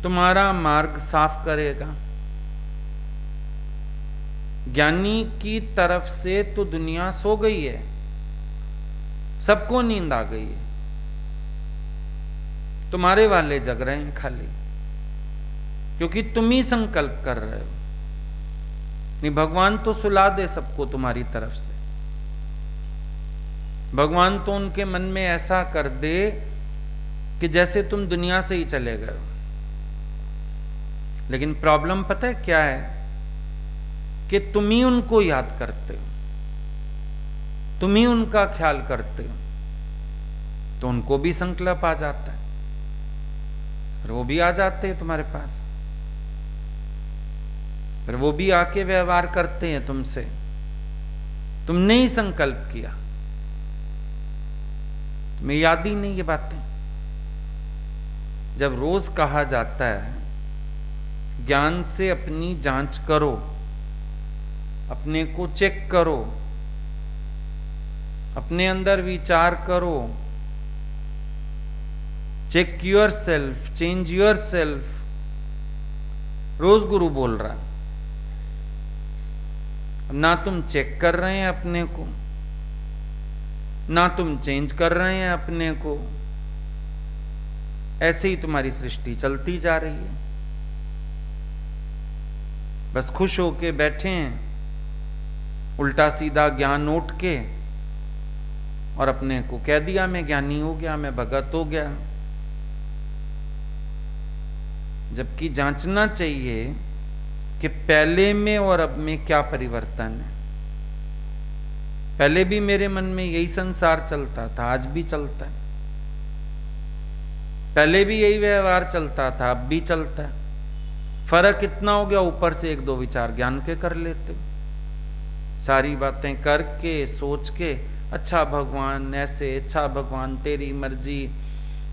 तुम्हारा मार्ग साफ करेगा। ज्ञानी की तरफ से तो दुनिया सो गई है, सबको नींद आ गई है, तुम्हारे वाले जग रहे हैं खाली, क्योंकि तुम ही संकल्प कर रहे हो। नहीं, भगवान तो सुला दे सबको तुम्हारी तरफ से, भगवान तो उनके मन में ऐसा कर दे कि जैसे तुम दुनिया से ही चले गए हो। लेकिन प्रॉब्लम पता है क्या है? कि तुम ही उनको याद करते हो, तुम ही उनका ख्याल करते हो, तो उनको भी संकल्प आ जाता है और वो भी आ जाते हैं तुम्हारे पास, पर वो भी आके व्यवहार करते हैं तुमसे। तुमने ही संकल्प किया, तुम्हें याद ही नहीं ये बातें। जब रोज कहा जाता है ज्ञान से अपनी जांच करो, अपने को चेक करो, अपने अंदर विचार करो, check your self, change your self, रोज गुरु बोल रहा। ना तुम चेक कर रहे हैं अपने को, ना तुम चेंज कर रहे हैं अपने को, ऐसे ही तुम्हारी सृष्टि चलती जा रही है। बस खुश होके बैठे हैं, उल्टा सीधा ज्ञान नोट के, और अपने को कह दिया मैं ज्ञानी हो गया, मैं भगत हो गया। जबकि जांचना चाहिए कि पहले में और अब में क्या परिवर्तन है। पहले भी मेरे मन में यही संसार चलता था, आज भी चलता है। पहले भी यही व्यवहार चलता था, अब भी चलता है। फर्क इतना हो गया, ऊपर से 1-2 विचार ज्ञान के कर लेते हो। सारी बातें करके सोच के, अच्छा भगवान ऐसे, अच्छा भगवान तेरी मर्जी,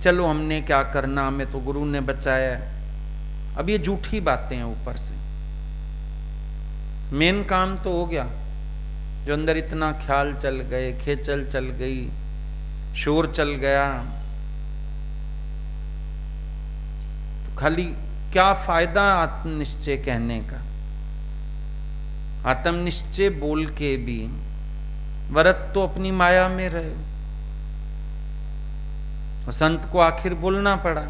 चलो हमने क्या करना, हमें तो गुरु ने बचाया है। अब ये झूठी बातें हैं ऊपर से। मेन काम तो हो गया, जो अंदर इतना ख्याल चल गए, खेचल चल गई, शोर चल गया, तो खाली क्या फायदा आत्मनिश्चय कहने का? आत्मनिश्चय बोल के भी वरत तो अपनी माया में रहे। और संत को आखिर बोलना पड़ा।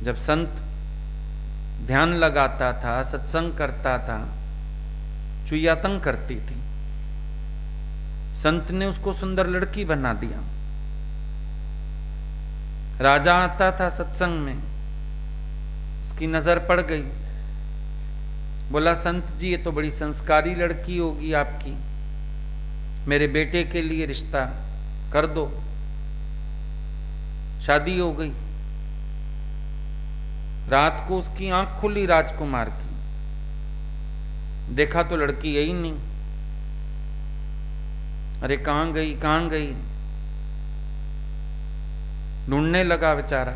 जब संत ध्यान लगाता था, सत्संग करता था, चुईया तंग करती थी, संत ने उसको सुंदर लड़की बना दिया। राजा आता था सत्संग में, उसकी नजर पड़ गई, बोला संत जी ये तो बड़ी संस्कारी लड़की होगी आपकी, मेरे बेटे के लिए रिश्ता कर दो। शादी हो गई। रात को उसकी आंख खुली राजकुमार की, देखा तो लड़की यही नहीं। अरे कहां गई, कहां गई, ढूंढने लगा बेचारा।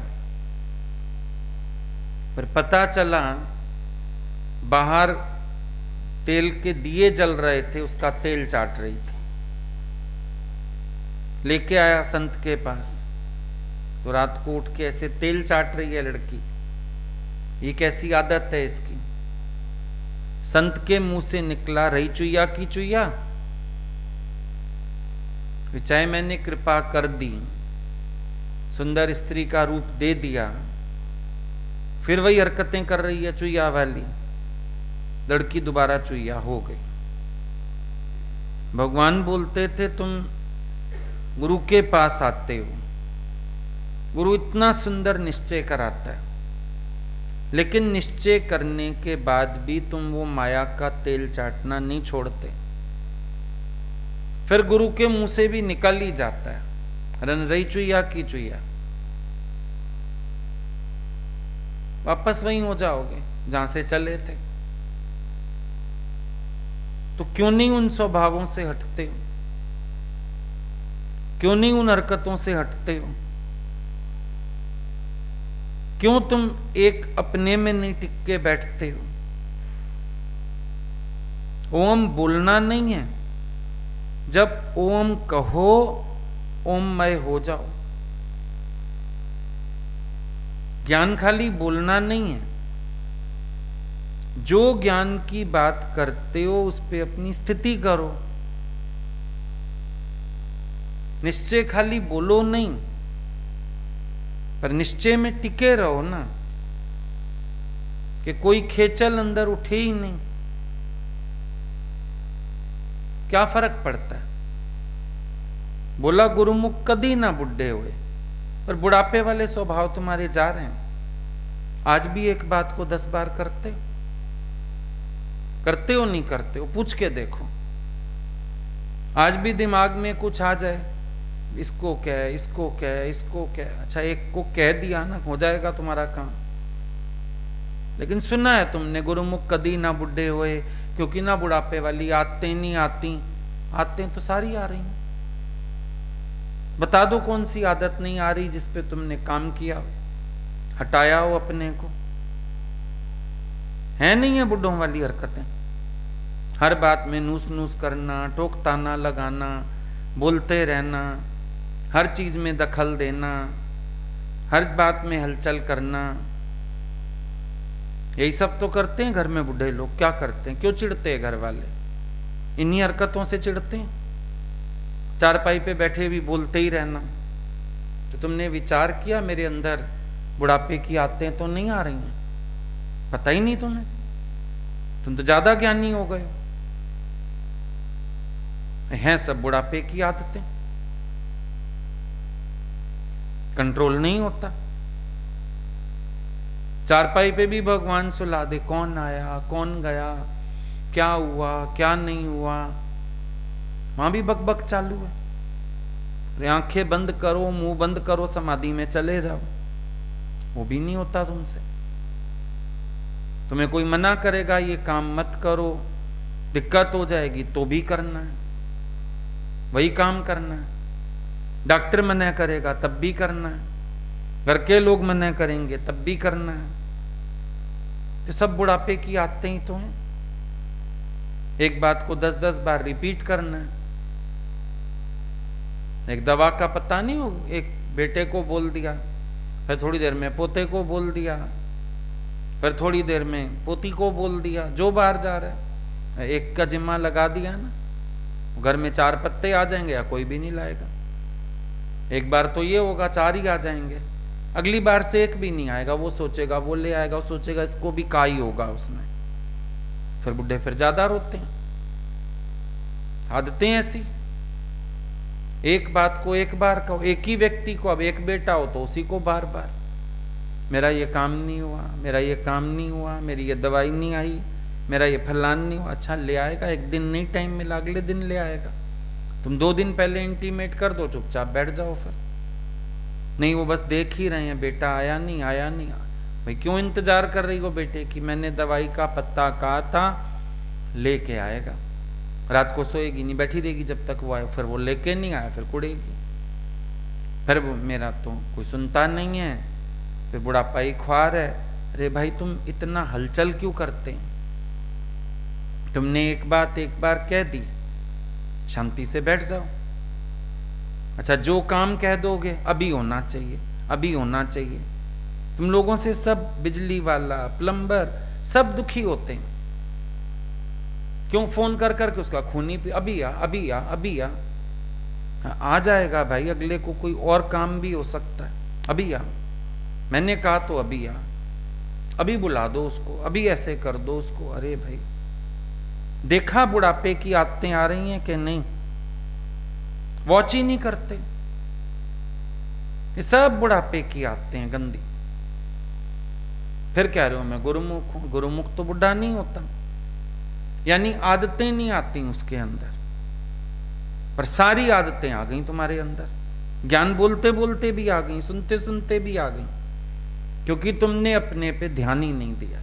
पर पता चला बाहर तेल के दिए जल रहे थे, उसका तेल चाट रही थी। लेके आया संत के पास, तो रात को उठ के ऐसे तेल चाट रही है लड़की। ये कैसी आदत है इसकी? संत के मुंह से निकला, रही चुईया की चुईया। चाहे मैंने कृपा कर दी, सुंदर स्त्री का रूप दे दिया, फिर वही हरकतें कर रही है चुईया वाली। लड़की दोबारा चुईया हो गई। भगवान बोलते थे तुम गुरु के पास आते हो, गुरु इतना सुंदर निश्चय कराता है, लेकिन निश्चय करने के बाद भी तुम वो माया का तेल चाटना नहीं छोड़ते। फिर गुरु के मुंह से भी निकल ही जाता है, रन रही चुईया की चुईया। वापस वहीं हो जाओगे जहां से चले थे। तो क्यों नहीं उन स्वभावों से हटते हो? क्यों नहीं उन हरकतों से हटते हो? क्यों तुम एक अपने में नहीं टिक के बैठते हो? ओम बोलना नहीं है, जब ओम कहो ओममय हो जाओ। ज्ञान खाली बोलना नहीं है, जो ज्ञान की बात करते हो उस पे अपनी स्थिति करो। निश्चय खाली बोलो नहीं, पर निश्चय में टिके रहो ना, कि कोई खेचल अंदर उठे ही नहीं। क्या फर्क पड़ता है? बोला गुरुमुख कदी ना बुढ़े हुए, पर बुढ़ापे वाले स्वभाव तुम्हारे जा रहे हैं। आज भी एक बात को 10 बार करते हो नहीं करते हो? पूछ के देखो। आज भी दिमाग में कुछ आ जाए, इसको क्या है, इसको क्या है, इसको क्या है, अच्छा एक को कह दिया ना, हो जाएगा तुम्हारा काम। लेकिन सुना है तुमने गुरुमुख कदी ना बुढ़े हुए, क्योंकि ना बुढ़ापे वाली आते नहीं आती, आते तो सारी आ रही हैं। बता दो कौन सी आदत नहीं आ रही जिस पे तुमने काम किया, हटाया हो अपने को? है नहीं है बुढ़ों वाली हरकतें? हर बात में नूस नूस करना, टोकताना लगाना, बोलते रहना, हर चीज में दखल देना, हर बात में हलचल करना। यही सब तो करते हैं घर में बूढ़े लोग। क्या करते हैं? क्यों चिढ़ते हैं घर वाले? इन्हीं हरकतों से चिढ़ते हैं। चारपाई पे बैठे भी बोलते ही रहना। तो तुमने विचार किया मेरे अंदर बुढ़ापे की आदतें तो नहीं आ रही हैं? पता ही नहीं तुम्हें, तुम तो ज्यादा ज्ञानी हो गए हो। हैं सब बुढ़ापे की आदतें, कंट्रोल नहीं होता। चारपाई पे भी भगवान सुला दे, कौन आया कौन गया, क्या हुआ क्या नहीं हुआ, वहां भी बकबक चालू है। आंखें बंद करो, मुंह बंद करो, समाधि में चले जाओ, वो भी नहीं होता तुमसे। तुम्हें कोई मना करेगा ये काम मत करो, दिक्कत हो जाएगी, तो भी करना है, वही काम करना है। डॉक्टर मना करेगा तब भी करना है, घर के लोग मना करेंगे तब भी करना है। तो सब बुढ़ापे की आदतें ही तो हैं। एक बात को 10-10 बार रिपीट करना है। एक दवा का पता नहीं हो, एक बेटे को बोल दिया, फिर थोड़ी देर में पोते को बोल दिया, फिर थोड़ी देर में पोती को बोल दिया, जो बाहर जा रहा है। एक का जिम्मा लगा दिया ना, घर में 4 पत्ते आ जाएंगे या कोई भी नहीं लाएगा। एक बार तो ये होगा 4 ही आ जाएंगे, अगली बार से एक भी नहीं आएगा। वो सोचेगा वो ले आएगा, वो सोचेगा इसको भी का ही होगा उसने। फिर बुढ़े फिर ज्यादा रोते हैं। आदतें ऐसी, एक बात को एक बार कहो, एक ही व्यक्ति को। अब एक बेटा हो तो उसी को बार बार, मेरा ये काम नहीं हुआ, मेरा ये काम नहीं हुआ, मेरी ये दवाई नहीं आई, मेरा ये फलान नहीं हुआ। अच्छा ले आएगा, एक दिन नहीं टाइम मिला अगले दिन ले आएगा। तुम 2 दिन पहले इंटीमेट कर दो, चुपचाप बैठ जाओ। फिर नहीं, वो बस देख ही रहे हैं बेटा आया नहीं आया नहीं। भाई क्यों इंतजार कर रही हो बेटे की? मैंने दवाई का पत्ता कहा था, लेके आएगा। रात को सोएगी नहीं, बैठी रहेगी जब तक वो आए। फिर वो लेके नहीं आया, फिर कुड़ेगी। फिर वो मेरा तो कोई सुनता नहीं है, फिर बुढ़ापा ही ख्वार है। अरे भाई तुम इतना हलचल क्यों करते हैं? तुमने एक बार कह दी, शांति से बैठ जाओ। अच्छा जो काम कह दोगे अभी होना चाहिए, अभी होना चाहिए। तुम लोगों से सब बिजली वाला, प्लम्बर सब दुखी होते हैं। क्यों? फोन कर करके उसका खूनी अभी आ अभी आ अभी आ। आ जाएगा भाई, अगले को कोई और काम भी हो सकता है। अभी आ, मैंने कहा तो अभी आ, अभी बुला दो उसको, अभी ऐसे कर दो उसको। अरे भाई देखा बुढ़ापे की आदतें आ रही हैं कि नहीं? वॉच ही नहीं करते। ये सब बुढ़ापे की आदतें हैं गंदी। फिर कह रहे हो मैं गुरुमुख हूं। गुरुमुख तो बुढ़ा नहीं होता, यानी आदतें नहीं आती उसके अंदर, पर सारी आदतें आ गई तुम्हारे अंदर। ज्ञान बोलते बोलते भी आ गई, सुनते सुनते भी आ गई, क्योंकि तुमने अपने पे ध्यान ही नहीं दिया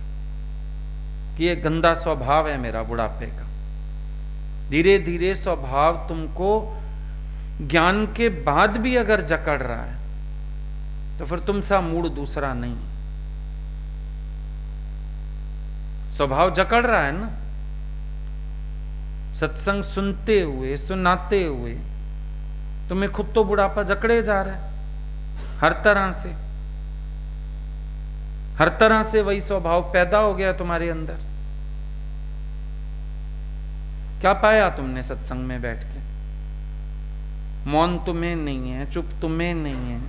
कि ये गंदा स्वभाव है मेरा बुढ़ापे का। धीरे धीरे स्वभाव तुमको ज्ञान के बाद भी अगर जकड़ रहा है तो फिर तुम सा मूड दूसरा नहीं। स्वभाव जकड़ रहा है ना। सत्संग सुनते हुए सुनाते हुए तुम्हें खुद तो बुढ़ापा जकड़े जा रहा है, हर तरह से वही स्वभाव पैदा हो गया तुम्हारे अंदर। क्या पाया तुमने सत्संग में बैठ के? मौन तुम्हें नहीं है, चुप तुम्हें नहीं है,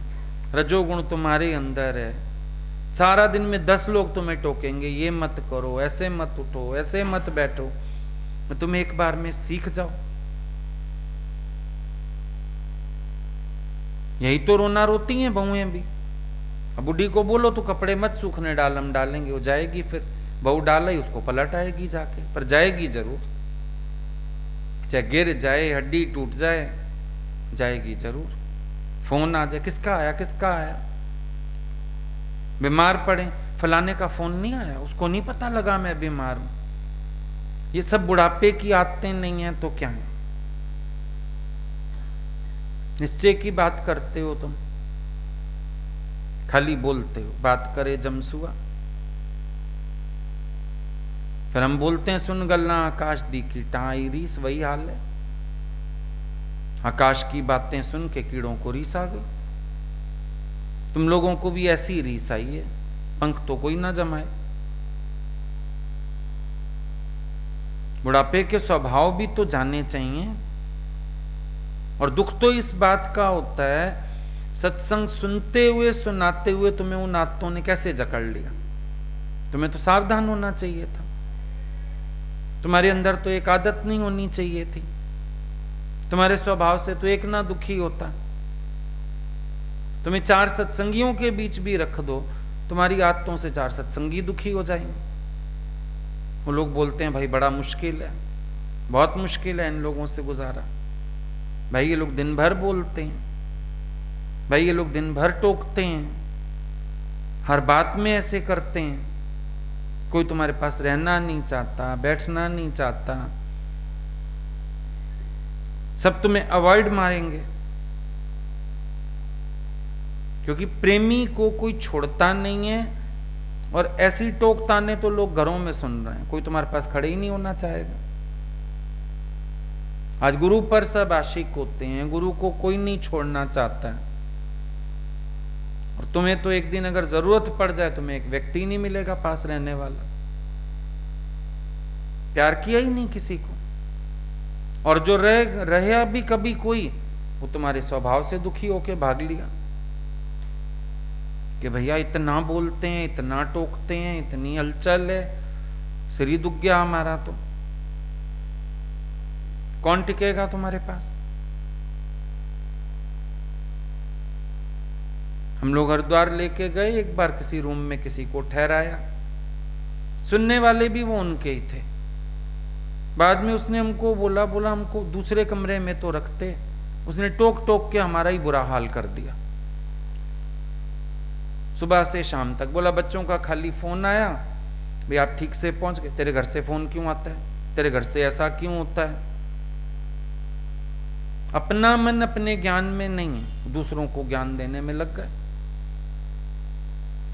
रजोगुण तुम्हारे अंदर है। सारा दिन में 10 लोग तुम्हें टोकेंगे, ये मत करो, ऐसे मत उठो, ऐसे मत बैठो। तुम एक बार में सीख जाओ। यही तो रोना रोती हैं बहुएं भी। अब बुढ़ी को बोलो तो कपड़े मत सूखने डाल, हम डालेंगे, वो जाएगी, फिर बहू डाला ही उसको पलट आएगी जाके, पर जाएगी जरूर। चाहे गिर जाए, हड्डी टूट जाए, जाएगी जरूर। फोन आ जाए, किसका आया, बीमार पड़े, फलाने का फोन नहीं आया, उसको नहीं पता लगा मैं बीमार हूं। ये सब बुढ़ापे की आदतें नहीं है तो क्या है? निश्चय की बात करते हो तुम, खाली बोलते हो, बात करे जमसुआ। फिर हम बोलते हैं सुन गल्ला आकाश दी की टाई रीस, वही हाल है। आकाश की बातें सुन के कीड़ों को रीस आ गई। तुम लोगों को भी ऐसी रीस आई है, पंख तो कोई ना जमाए। बुढ़ापे के स्वभाव भी तो जानने चाहिए। और दुख तो इस बात का होता है, सत्संग सुनते हुए सुनाते हुए तुम्हें उन आदतों ने कैसे जकड़ लिया। तुम्हें तो सावधान होना चाहिए था। तुम्हारे अंदर तो एक आदत नहीं होनी चाहिए थी। तुम्हारे स्वभाव से तो एक ना दुखी होता। तुम्हें 4 सत्संगियों के बीच भी रख दो, तुम्हारी आदतों से 4 सत्संगी दुखी हो जाएंगे। वो लोग बोलते हैं भाई बड़ा मुश्किल है, बहुत मुश्किल है इन लोगों से गुजारा। भाई ये लोग दिन भर बोलते हैं, भाई ये लोग दिन भर टोकते हैं, हर बात में ऐसे करते हैं। कोई तुम्हारे पास रहना नहीं चाहता, बैठना नहीं चाहता, सब तुम्हें अवॉइड मारेंगे। क्योंकि प्रेमी को कोई छोड़ता नहीं है, और ऐसी टोक ताने तो लोग घरों में सुन रहे हैं, कोई तुम्हारे पास खड़े ही नहीं होना चाहेगा। आज गुरु पर सब आशिक होते हैं, गुरु को कोई नहीं छोड़ना चाहता है। और तुम्हें तो एक दिन अगर जरूरत पड़ जाए, तुम्हें एक व्यक्ति नहीं मिलेगा पास रहने वाला। प्यार किया ही नहीं किसी को, और जो रहे भी कभी कोई, वो तुम्हारे स्वभाव से दुखी होके भाग लिया कि भैया इतना बोलते हैं, इतना टोकते हैं, इतनी हलचल है, सिर ही दुख गया हमारा। तो कौन टिकेगा तुम्हारे पास? हम लोग हरिद्वार लेके गए एक बार, किसी रूम में किसी को ठहराया, सुनने वाले भी वो उनके ही थे। बाद में उसने हमको बोला हमको दूसरे कमरे में तो रखते। उसने टोक टोक के हमारा ही बुरा हाल कर दिया, सुबह से शाम तक। बोला बच्चों का खाली फोन आया, भाई आप ठीक से पहुंच गए, तेरे घर से फोन क्यों आता है, तेरे घर से ऐसा क्यों होता है। अपना मन अपने ज्ञान में नहीं है, दूसरों को ज्ञान देने में लग गए।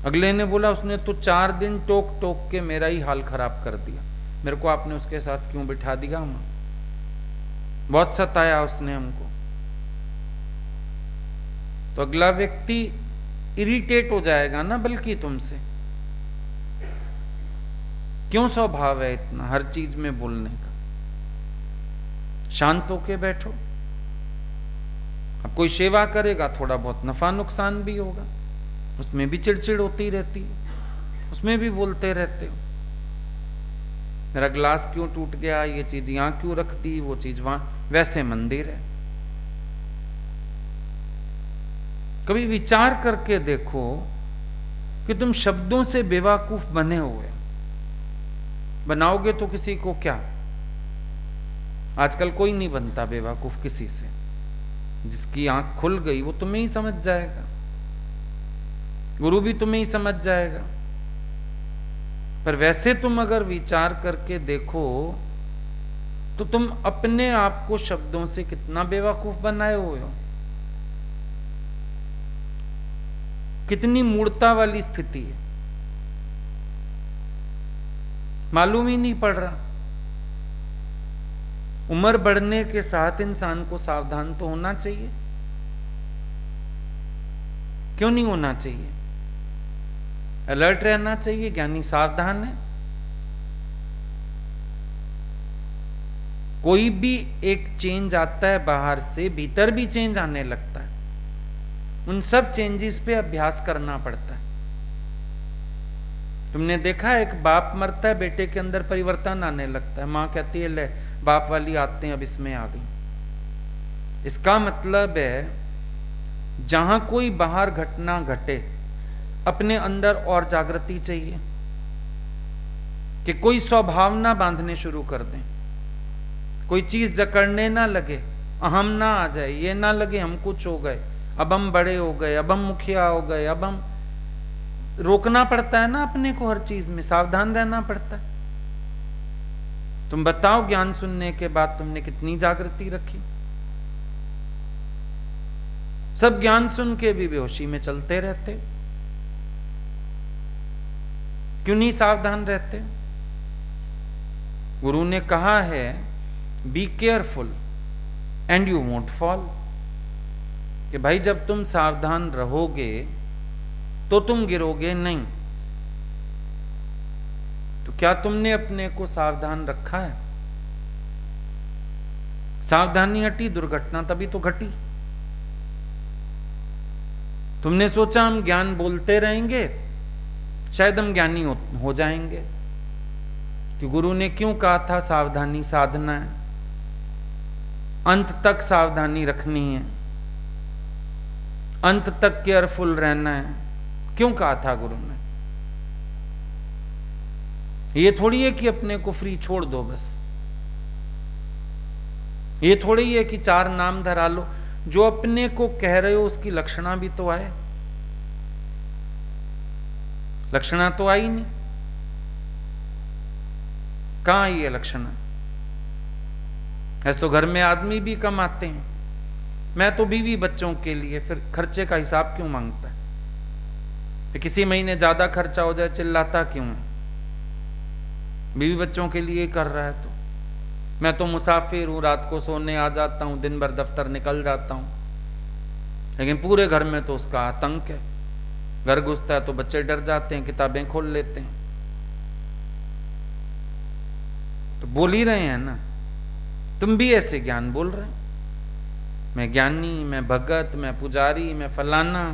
अगले ने बोला उसने तो 4 दिन टोक टोक के मेरा ही हाल खराब कर दिया, मेरे को आपने उसके साथ क्यों बिठा दिया, हम बहुत सताया उसने हमको। तो अगला व्यक्ति इरिटेट हो जाएगा ना, बल्कि तुमसे। क्यों स्वभाव है इतना हर चीज में बोलने का? शांत होके बैठो। अब कोई सेवा करेगा, थोड़ा बहुत नफा नुकसान भी होगा, उसमें भी चिड़चिड़ होती रहती है, उसमें भी बोलते रहते हो, मेरा ग्लास क्यों टूट गया, ये चीज यहां क्यों रख दी, वो चीज वहां। वैसे मंदिर है। कभी विचार करके देखो कि तुम शब्दों से बेवकूफ बने हुए, बनाओगे तो किसी को क्या। आजकल कोई नहीं बनता बेवकूफ किसी से, जिसकी आंख खुल गई वो तुम्हें ही समझ जाएगा, गुरु भी तुम्हें ही समझ जाएगा। पर वैसे तुम अगर विचार करके देखो तो तुम अपने आप को शब्दों से कितना बेवकूफ बनाए हुए हो, कितनी मूर्खता वाली स्थिति है। मालूम ही नहीं पड़ रहा। उम्र बढ़ने के साथ इंसान को सावधान तो होना चाहिए, क्यों नहीं होना चाहिए? अलर्ट रहना चाहिए। ज्ञानी सावधान है। कोई भी एक चेंज आता है बाहर से, भीतर भी चेंज आने लगता है। उन सब चेंजेस पे अभ्यास करना पड़ता है। तुमने देखा, एक बाप मरता है, बेटे के अंदर परिवर्तन आने लगता है। मां कहती है ले बाप वाली आते हैं अब इसमें आ गई। इसका मतलब है जहां कोई बाहर घटना घटे, अपने अंदर और जागृति चाहिए कि कोई स्वभाव ना बांधने शुरू कर दें, कोई चीज जकड़ने ना लगे, अहम ना आ जाए, ये ना लगे हम कुछ हो गए, अब हम बड़े हो गए, अब हम मुखिया हो गए, अब हम। रोकना पड़ता है ना अपने को, हर चीज में सावधान रहना पड़ता है। तुम बताओ, ज्ञान सुनने के बाद तुमने कितनी जागृति रखी? सब ज्ञान सुन के भी बेहोशी में चलते रहते, क्यों नहीं सावधान रहते? गुरु ने कहा है be careful and you won't fall, कि भाई जब तुम सावधान रहोगे तो तुम गिरोगे नहीं। तो क्या तुमने अपने को सावधान रखा है? सावधानी हटी, दुर्घटना तभी तो घटी। तुमने सोचा हम ज्ञान बोलते रहेंगे, शायद हम ज्ञानी हो जाएंगे। कि गुरु ने क्यों कहा था सावधानी साधना है, अंत तक सावधानी रखनी है, अंत तक केयरफुल रहना है। क्यों कहा था गुरु ने? ये थोड़ी है कि अपने को फ्री छोड़ दो बस। ये थोड़ी है कि चार नाम धरा लो। जो अपने को कह रहे हो उसकी लक्षणा भी तो आए। लक्षणा तो आई नहीं। कहां आई है लक्षणा? ऐसे तो घर में आदमी भी कम आते हैं। मैं तो बीवी बच्चों के लिए, फिर खर्चे का हिसाब क्यों मांगता है? फिर किसी महीने ज्यादा खर्चा हो जाए चिल्लाता क्यों है? बीवी बच्चों के लिए कर रहा है तो। मैं तो मुसाफिर हूं, रात को सोने आ जाता हूं, दिन भर दफ्तर निकल जाता हूं, लेकिन पूरे घर में तो उसका आतंक है। घर घुसता है तो बच्चे डर जाते हैं, किताबें खोल लेते हैं। तो बोल ही रहे हैं ना, तुम भी ऐसे ज्ञान बोल रहे हैं, मैं ज्ञानी, मैं भगत, मैं पुजारी, मैं फलाना।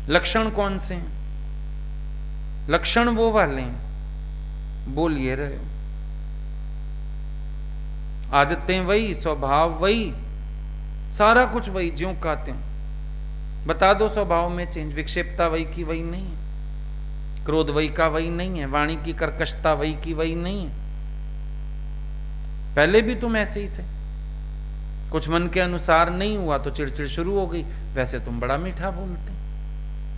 लक्षण कौन से हैं? लक्षण वो वाले हैं, बोल ये रहे हो। आदतें वही, स्वभाव वही, सारा कुछ वही, ज्यों कहते हो। बता दो स्वभाव में चेंज। विक्षेपता वही की वही नहीं है, क्रोध वही का वही नहीं है, वाणी की कर्कशता वही की वही नहीं है। पहले भी तुम ऐसे ही थे, कुछ मन के अनुसार नहीं हुआ तो चिड़चिड़ शुरू हो गई। वैसे तुम बड़ा मीठा बोलते,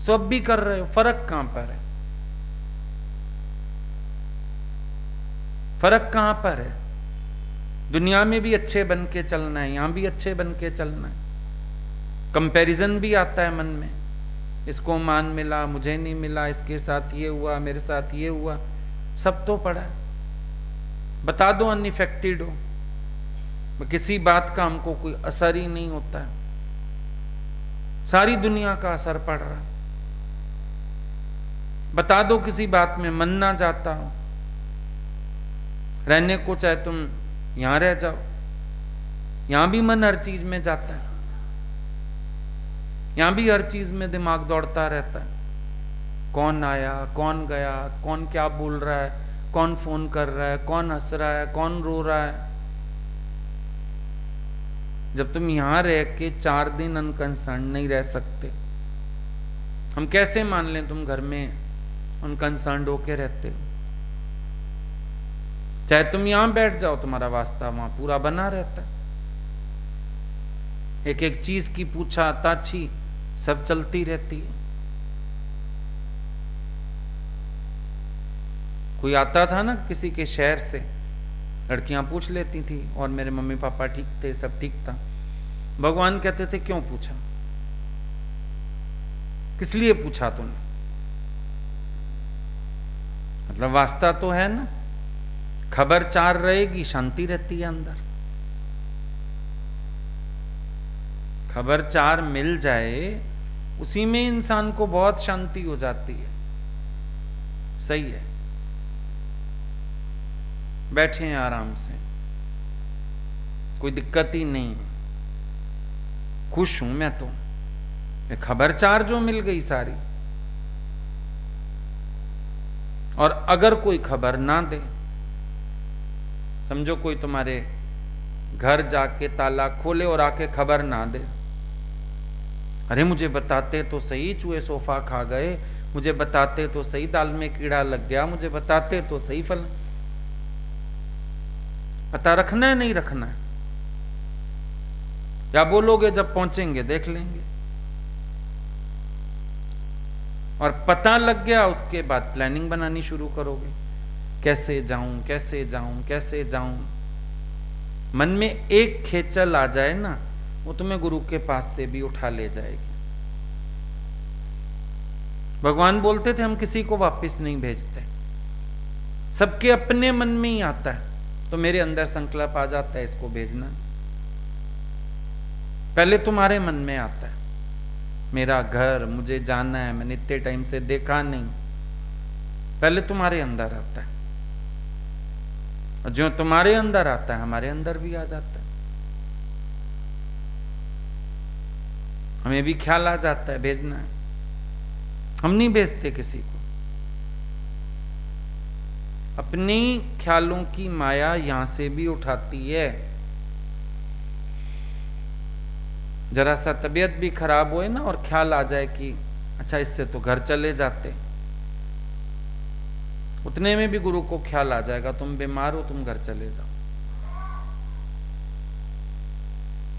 सो अब भी कर रहे हो। फर्क कहां पर है? फर्क कहां पर है? दुनिया में भी अच्छे बन के चलना है, यहां भी अच्छे बन के चलना है। कंपैरिजन भी आता है मन में, इसको मान मिला, मुझे नहीं मिला, इसके साथ ये हुआ, मेरे साथ ये हुआ, सब तो पड़ा है। बता दो अनइफेक्टेड हो, किसी बात का हमको कोई असर ही नहीं होता है, सारी दुनिया का असर पड़ रहा है। बता दो किसी बात में मन ना जाता हो, रहने को चाहे तुम यहां रह जाओ, यहां भी मन हर चीज में जाता है, यहां भी हर चीज में दिमाग दौड़ता रहता है। कौन आया, कौन गया, कौन क्या बोल रहा है, कौन फोन कर रहा है, कौन हंस रहा है, कौन रो रहा है। जब तुम यहां रह के 4 दिन अनकंसर्न नहीं रह सकते, हम कैसे मान लें तुम घर में अनकंसर्न होके रहते हो? चाहे तुम यहां बैठ जाओ, तुम्हारा वास्ता वहां पूरा बना रहता है। एक एक चीज की पूछा ताछी सब चलती रहती है। कोई आता था ना किसी के शहर से, लड़कियां पूछ लेती थी, और मेरे मम्मी पापा ठीक थे, सब ठीक था। भगवान कहते थे क्यों पूछा, किस लिए पूछा तूने? मतलब वास्ता तो है ना, खबर चार रहेगी, शांति रहती है अंदर। खबर चार मिल जाए, उसी में इंसान को बहुत शांति हो जाती है। सही है, बैठे हैं आराम से, कोई दिक्कत ही नहीं है, खुश हूं मैं तो, खबर चार जो मिल गई सारी। और अगर कोई खबर ना दे, समझो कोई तुम्हारे घर जाके ताला खोले और आके खबर ना दे, अरे मुझे बताते तो सही चूहे सोफा खा गए, मुझे बताते तो सही दाल में कीड़ा लग गया, मुझे बताते तो सही फल। पता रखना है नहीं रखना है, या बोलोगे जब पहुंचेंगे देख लेंगे। और पता लग गया, उसके बाद प्लानिंग बनानी शुरू करोगे, कैसे जाऊं कैसे जाऊं कैसे जाऊं। मन में एक खेचल आ जाए ना, वो तुम्हें गुरु के पास से भी उठा ले जाएगी। भगवान बोलते थे हम किसी को वापस नहीं भेजते, सबके अपने मन में ही आता है, तो मेरे अंदर संकल्प आ जाता है इसको भेजना। पहले तुम्हारे मन में आता है, मेरा घर मुझे जाना है, मैंने इतने टाइम से देखा नहीं, पहले तुम्हारे अंदर आता है। और जो तुम्हारे अंदर आता है हमारे अंदर भी आ जाता है, हमें भी ख्याल आ जाता है भेजना है, हम नहीं भेजते किसी को। अपनी ख्यालों की माया यहां से भी उठाती है। जरा सा तबीयत भी खराब होए ना और ख्याल आ जाए कि अच्छा इससे तो घर चले जाते, उतने में भी गुरु को ख्याल आ जाएगा तुम बीमार हो, तुम घर चले जाओ।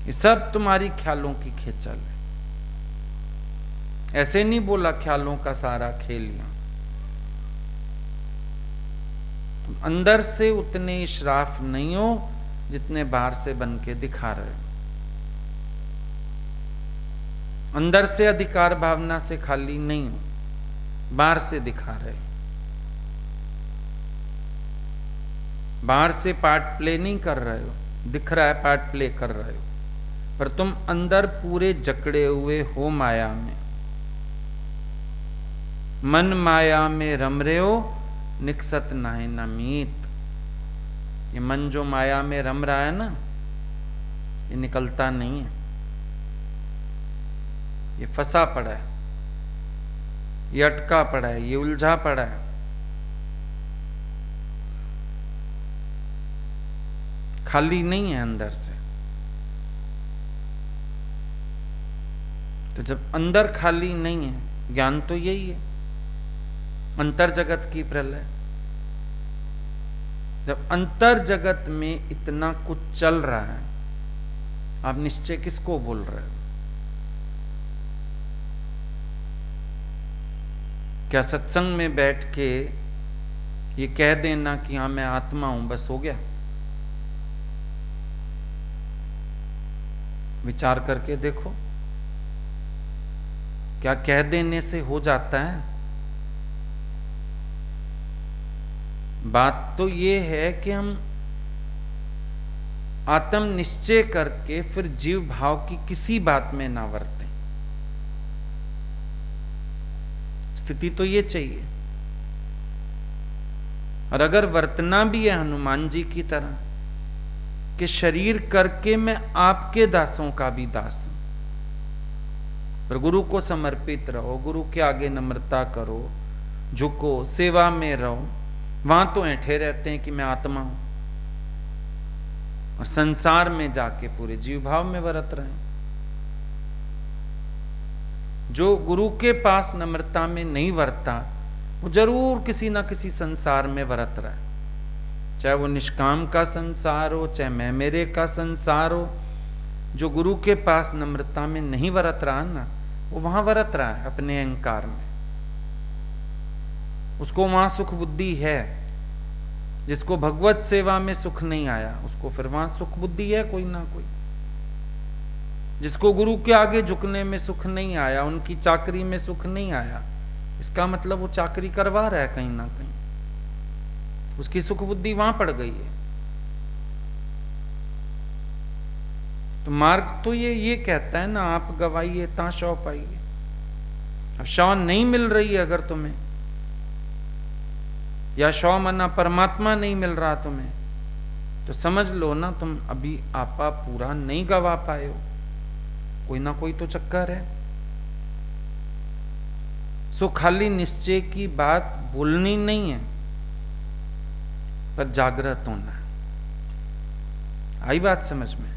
ये सब तुम्हारी ख्यालों की खेचल है। ऐसे नहीं बोला ख्यालों का सारा खेल यहां। तुम अंदर से उतने श्राफ नहीं हो जितने बाहर से बन के दिखा रहे हो। अंदर से अधिकार भावना से खाली नहीं हो, बाहर से दिखा रहे हो। बाहर से पार्ट प्ले नहीं कर रहे हो, दिख रहा है पार्ट प्ले कर रहे हो, पर तुम अंदर पूरे जकड़े हुए हो माया में। मन माया में रम रहे हो, निकसत नाहे न मीत। ये मन जो माया में रम रहा है ना, ये निकलता नहीं है, ये फंसा पड़ा है, ये अटका पड़ा है, ये उलझा पड़ा है। खाली नहीं है अंदर से। तो जब अंदर खाली नहीं है, ज्ञान तो यही है, अंतर जगत की प्रलय। जब अंतर जगत में इतना कुछ चल रहा है, आप निश्चय किसको बोल रहे हो? क्या सत्संग में बैठ के ये कह देना कि हाँ मैं आत्मा हूं, बस हो गया? विचार करके देखो, क्या कह देने से हो जाता है? बात तो ये है कि हम आत्म निश्चय करके फिर जीव भाव की किसी बात में ना वर्तें। स्थिति तो ये चाहिए। और अगर वर्तना भी है हनुमान जी की तरह कि शरीर करके मैं आपके दासों का भी दास हूं, पर गुरु को समर्पित रहो, गुरु के आगे नम्रता करो, झुको, सेवा में रहो, वहां तो ऐठे रहते हैं कि मैं आत्मा हूं, और संसार में जाके पूरे जीव भाव में वर्त रहे हैं। जो गुरु के पास नम्रता में नहीं वर्ता, वो जरूर किसी ना किसी संसार में वर्त रहा है, चाहे वो निष्काम का संसार हो, चाहे मैं मेरे का संसार हो। जो गुरु के पास नम्रता में नहीं वर्त रहा ना, वो वहां वर्त रहा है अपने अहंकार में। उसको वहां सुख बुद्धि है। जिसको भगवत सेवा में सुख नहीं आया, उसको फिर वहां सुख बुद्धि है कोई ना कोई। जिसको गुरु के आगे झुकने में सुख नहीं आया, उनकी चाकरी में सुख नहीं आया, इसका मतलब वो चाकरी करवा रहा है कहीं ना कहीं। उसकी सुख बुद्धि वहां पड़ गई है। तो मार्ग तो ये कहता है ना, आप गवाइए ता शौ पाइए। अब शौ नहीं मिल रही है अगर तुम्हें, या शौ मना परमात्मा नहीं मिल रहा तुम्हें, तो समझ लो ना तुम अभी आपा पूरा नहीं गवा पाए हो, कोई ना कोई तो चक्कर है। सो खाली निश्चय की बात बोलनी नहीं है, पर जागृत होना है। आई बात समझ में?